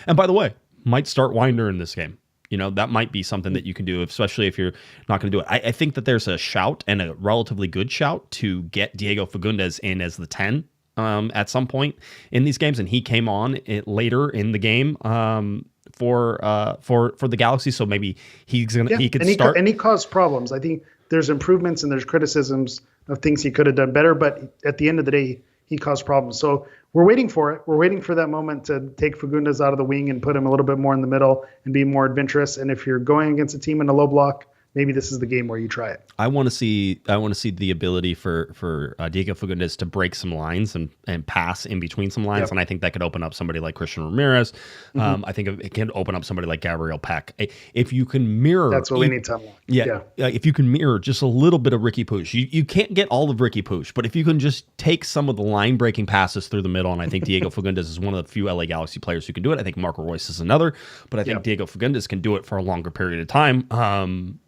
And by the way, might start Wynder in this game. That might be something that you can do, especially if you're not going to do it. I think that there's a shout, and a relatively good shout, to get Diego Fagundes in as the 10 at some point in these games, and he came on later in the game for the Galaxy, so maybe he could start. And he caused problems. I think there's improvements and there's criticisms of things he could have done better, but at the end of the day, he caused problems. So we're waiting for it. We're waiting for that moment to take Fagundes out of the wing and put him a little bit more in the middle and be more adventurous. And if you're going against a team in a low block, maybe this is the game where you try it. I want to see the ability for Diego Fagundes to break some lines and pass in between some lines, and I think that could open up somebody like Christian Ramirez. I think it can open up somebody like Gabriel Peck. If you can mirror, that's what we need to unlock. Yeah. If you can mirror just a little bit of Ricky Puig, you can't get all of Ricky Puig, but if you can just take some of the line breaking passes through the middle, and I think Diego Fagundes is one of the few LA Galaxy players who can do it. I think Marco Reus is another, but I think Diego Fagundes can do it for a longer period of time.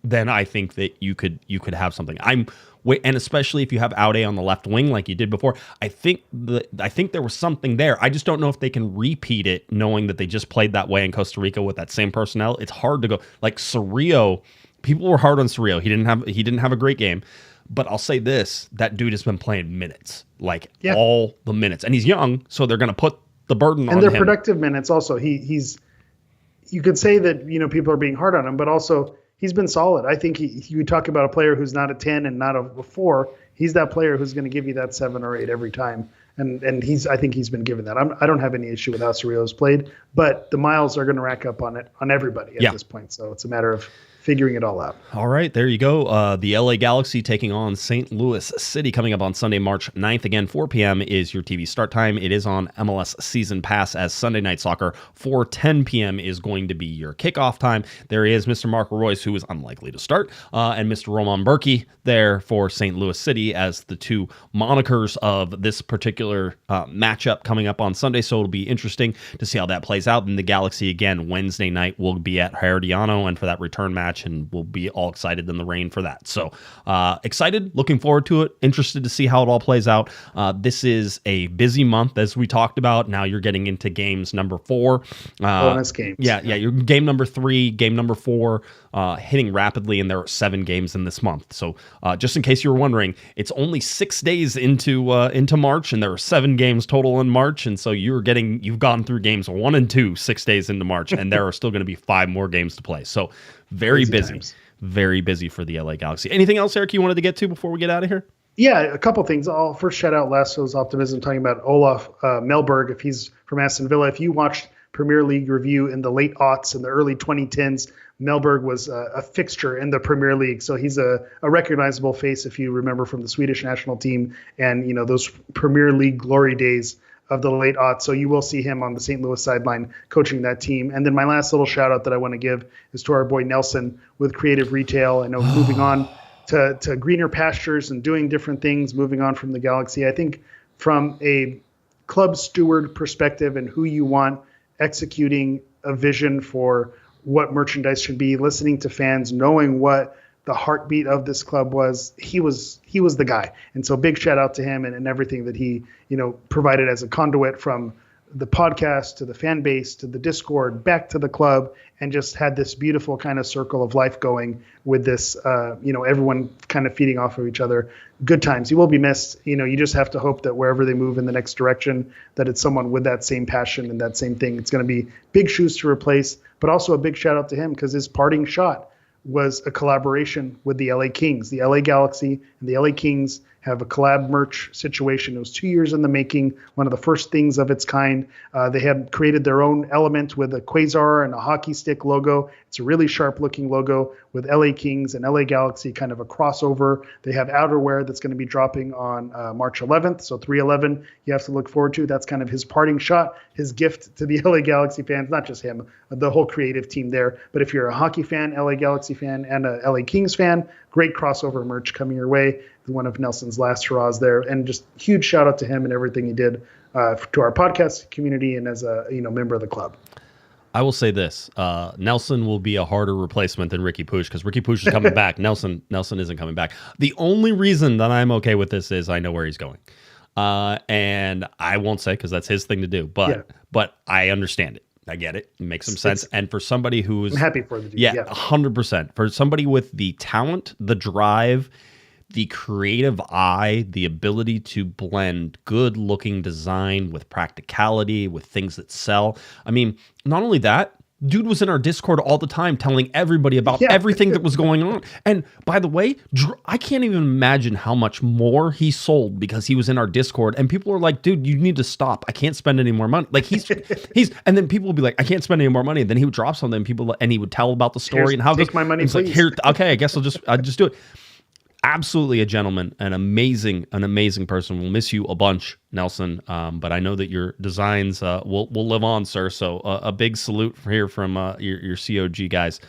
Then I think that you could have something. And especially if you have Aude on the left wing like you did before, I think there was something there. I just don't know if they can repeat it, knowing that they just played that way in Costa Rica with that same personnel. It's hard to go like Cerrillo. People were hard on Cerrillo. He didn't have a great game, but I'll say this: that dude has been playing minutes, all the minutes, and he's young, so they're going to put the burden on him. And they're productive minutes. Also, he's. You could say that people are being hard on him, but also, he's been solid. I think you talk about a player who's not a 10 and not a 4. He's that player who's going to give you that 7 or 8 every time. And I think he's been given that. I don't have any issue with how Cerrillo's played, but the miles are going to rack up on everybody at this point. So it's a matter of figuring it all out. All right, there you go. The LA Galaxy taking on St. Louis City coming up on Sunday, March 9th. Again, 4 p.m. is your TV start time. It is on MLS Season Pass as Sunday Night Soccer. 4:10 p.m. is going to be your kickoff time. There is Mr. Marco Reus, who is unlikely to start, and Mr. Roman Berkey there for St. Louis City as the two monikers of this particular matchup coming up on Sunday. So it'll be interesting to see how that plays out. And the Galaxy, again, Wednesday night will be at Herediano, and for that return match, and we'll be all excited in the rain for that. So excited, looking forward to it, interested to see how it all plays out. This is a busy month, as we talked about. Now you're getting into games number 4. Bonus games. Yeah, your game number 3, game number 4, hitting rapidly, and there are 7 games in this month. So just in case you were wondering, it's only 6 days into March, and there are 7 games total in March, and so you've gone through games 1 and 2 6 days into March, and there are still going to be 5 more games to play. So very busy. Very busy for the LA Galaxy. Anything else, Eric, you wanted to get to before we get out of here? Yeah, a couple things. I'll first shout out Lasso's optimism talking about Olaf Melberg, if he's from Aston Villa. If you watched Premier League review in the late aughts and the early 2010s, Melberg was a fixture in the Premier League. So he's a recognizable face, if you remember, from the Swedish national team and those Premier League glory days of the late aughts. So you will see him on the St. Louis sideline coaching that team. And then my last little shout out that I want to give is to our boy Nelson with Creative Retail. I know moving on to greener pastures and doing different things, moving on from the Galaxy. I think from a club steward perspective and who you want executing a vision for what merchandise should be, listening to fans, knowing what the heartbeat of this club was, he was the guy. And so big shout out to him and everything that he, provided as a conduit from the podcast to the fan base to the Discord back to the club, and just had this beautiful kind of circle of life going with this, everyone kind of feeding off of each other. Good times. He will be missed. You just have to hope that wherever they move in the next direction, that it's someone with that same passion and that same thing. It's going to be big shoes to replace, but also a big shout out to him because his parting shot was a collaboration with the LA Kings. The LA Galaxy and the LA Kings have a collab merch situation. It was 2 years in the making, one of the first things of its kind. They had created their own element with a quasar and a hockey stick logo. It's a really sharp looking logo with LA Kings and LA Galaxy, kind of a crossover. They have outerwear that's going to be dropping on March 11th. So 3/11 you have to look forward to. That's kind of his parting shot, his gift to the LA Galaxy fans, not just him, the whole creative team there. But if you're a hockey fan, LA Galaxy fan, and a LA Kings fan, great crossover merch coming your way. One of Nelson's last hurrahs there, and just huge shout out to him and everything he did to our podcast community and as a member of the club. I will say this: Nelson will be a harder replacement than Ricky Push because Ricky Push is coming back. Nelson isn't coming back. The only reason that I'm okay with this is I know where he's going, and I won't say because that's his thing to do. But I understand it. I get it. It makes some sense. And for somebody who's I'm happy for the dude. 100%. For somebody with the talent, the drive, the creative eye, the ability to blend good looking design with practicality, with things that sell. I mean, not only that, dude was in our Discord all the time telling everybody about everything that was going on. And by the way, I can't even imagine how much more he sold because he was in our Discord. And people are like, dude, you need to stop. I can't spend any more money. Like he's, and then people would be like, I can't spend any more money. And then he would drop something and he would tell about the story and how take my money, please. Like, here, okay, I guess I'll just do it. Absolutely a gentleman, an amazing person. We'll miss you a bunch, Nelson. But I know that your designs will live on, sir. So a big salute here from your COG guys.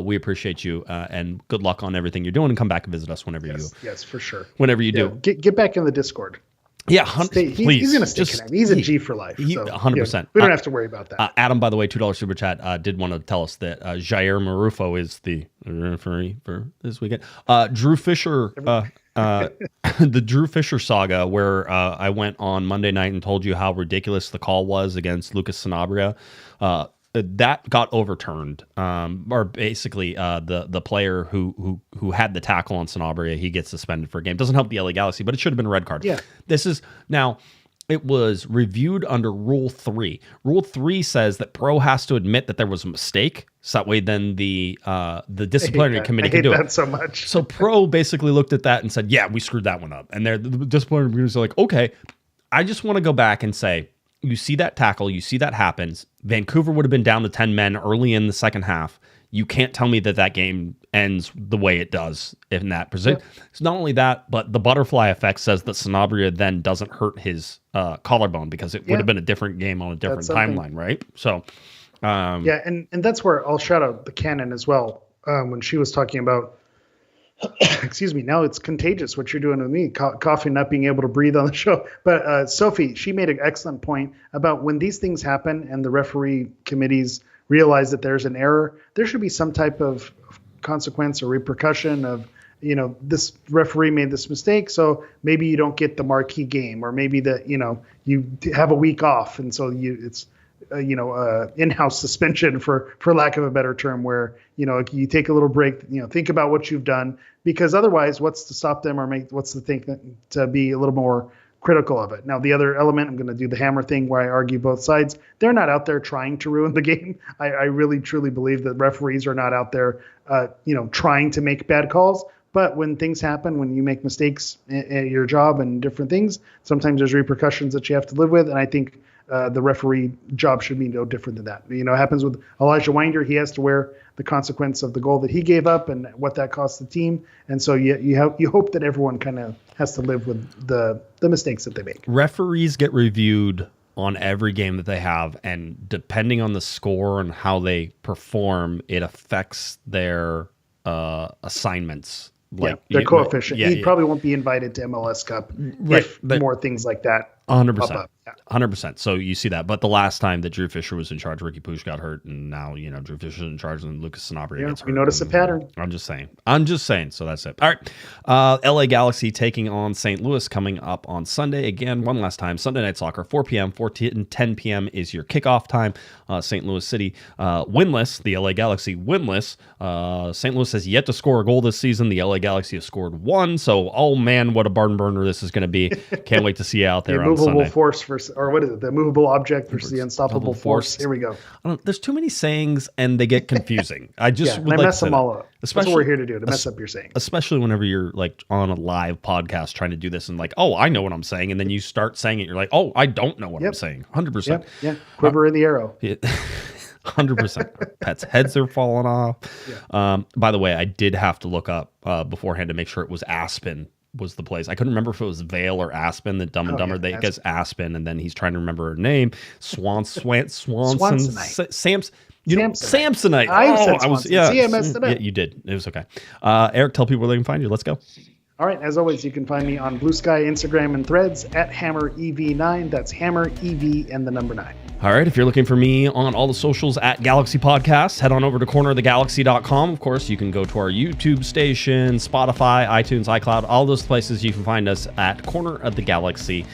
We appreciate you and good luck on everything you're doing. And come back and visit us whenever Yes, for sure. Whenever you do, get back in the Discord. Yeah, please. He's going to stay connected. He's a G for life. 100%. We don't have to worry about that. Adam, by the way, $2 super chat, did want to tell us that Jair Marufo is the referee for this weekend. Drew Fisher, the Drew Fisher saga, where I went on Monday night and told you how ridiculous the call was against Lucas Sanabria. That got overturned, or basically the player who had the tackle on Sanabria, he gets suspended for a game. Doesn't help the LA Galaxy, but it should have been a red card. Yeah. This is now. It was reviewed under Rule 3. Rule 3 says that pro has to admit that there was a mistake, so that way then the disciplinary committee can do it. I hate that so much. So pro basically looked at that and said, "Yeah, we screwed that one up." And the disciplinary committee are like, "Okay, I just want to go back and say." You see that tackle, you see that happens. Vancouver would have been down to 10 men early in the second half. You can't tell me that game ends the way it does in that position. Yeah. It's not only that, but the butterfly effect says that Sanabria then doesn't hurt his collarbone because it would have been a different game on a different timeline, right? So, and that's where I'll shout out the Canon as well when she was talking about. Excuse me. Now it's contagious what you're doing with me, coughing, not being able to breathe on the show. But Sophie, she made an excellent point about when these things happen and the referee committees realize that there's an error, there should be some type of consequence or repercussion of, this referee made this mistake, so maybe you don't get the marquee game, or maybe that, you have a week off. And so it's, in-house suspension for lack of a better term, where, you take a little break, think about what you've done, because otherwise what's to stop them or what's the thing to be a little more critical of it. Now, the other element, I'm going to do the hammer thing where I argue both sides. They're not out there trying to ruin the game. I really, truly believe that referees are not out there, trying to make bad calls. But when things happen, when you make mistakes at your job and different things, sometimes there's repercussions that you have to live with. And I think the referee job should be no different than that. It happens with Elijah Wynder. He has to wear the consequence of the goal that he gave up and what that cost the team. And so you hope that everyone kind of has to live with the mistakes that they make. Referees get reviewed on every game that they have, and depending on the score and how they perform, it affects their assignments. Their coefficient. He probably won't be invited to MLS Cup if more things like that 100%. 100%. So you see that. But the last time that Drew Fisher was in charge, Ricky Puig got hurt, and now, Drew Fisher's in charge and Lucas Sanabria gets hurt. We notice a pattern. I'm just saying. So that's it. All right. LA Galaxy taking on St. Louis coming up on Sunday. Again, one last time, Sunday Night Soccer, 4 p.m., 10 p.m. is your kickoff time. St. Louis City winless, the LA Galaxy winless. St. Louis has yet to score a goal this season. The LA Galaxy has scored one. So, oh man, what a barn burner this is going to be. Can't wait to see you out there on Sunday. Immovable force or what is it? The movable object versus the unstoppable force. Here we go. There's too many sayings and they get confusing. I just would like mess to them all up. That's what we're here to do, to mess up your sayings. Especially whenever you're like on a live podcast trying to do this and like, oh, I know what I'm saying. And then you start saying it. You're like, oh, I don't know what I'm saying. 100%. Yeah. Quiver in the arrow. 100%. Pets' heads are falling off. Yeah. By the way, I did have to look up beforehand to make sure it was Aspen was the place. I couldn't remember if it was Vale or Aspen, the Dumb and Dumber. They guess Aspen, and then he's trying to remember her name. Samsonite. Samsonite. I was yeah, you did. It was okay. Eric, tell people where they can find you. Let's go. All right. As always, you can find me on Blue Sky, Instagram, and Threads at HammerEV9. That's Hammer EV and the number 9. All right. If you're looking for me on all the socials at Galaxy Podcast, head on over to cornerofthegalaxy.com. Of course, you can go to our YouTube station, Spotify, iTunes, iCloud, all those places. You can find us at cornerofthegalaxy.com.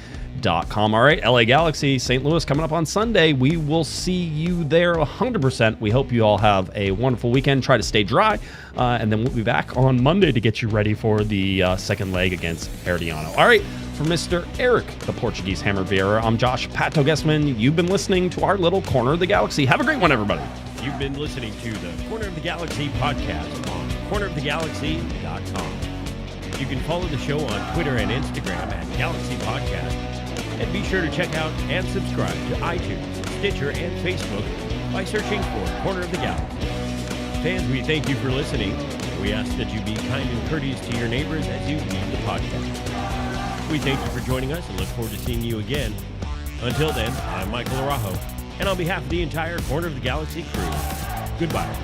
All right, LA Galaxy, St. Louis coming up on Sunday. We will see you there 100%. We hope you all have a wonderful weekend. Try to stay dry. And then we'll be back on Monday to get you ready for the second leg against Herediano. All right, for Mr. Eric, the Portuguese Hammer Vieira, I'm Josh Pato Guesman. You've been listening to our little Corner of the Galaxy. Have a great one, everybody. You've been listening to the Corner of the Galaxy podcast on cornerofthegalaxy.com. You can follow the show on Twitter and Instagram at Galaxy Podcast. And be sure to check out and subscribe to iTunes, Stitcher, and Facebook by searching for Corner of the Galaxy. Fans, we thank you for listening. We ask that you be kind and courteous to your neighbors as you leave the podcast. We thank you for joining us and look forward to seeing you again. Until then, I'm Michael Araujo, and on behalf of the entire Corner of the Galaxy crew, goodbye.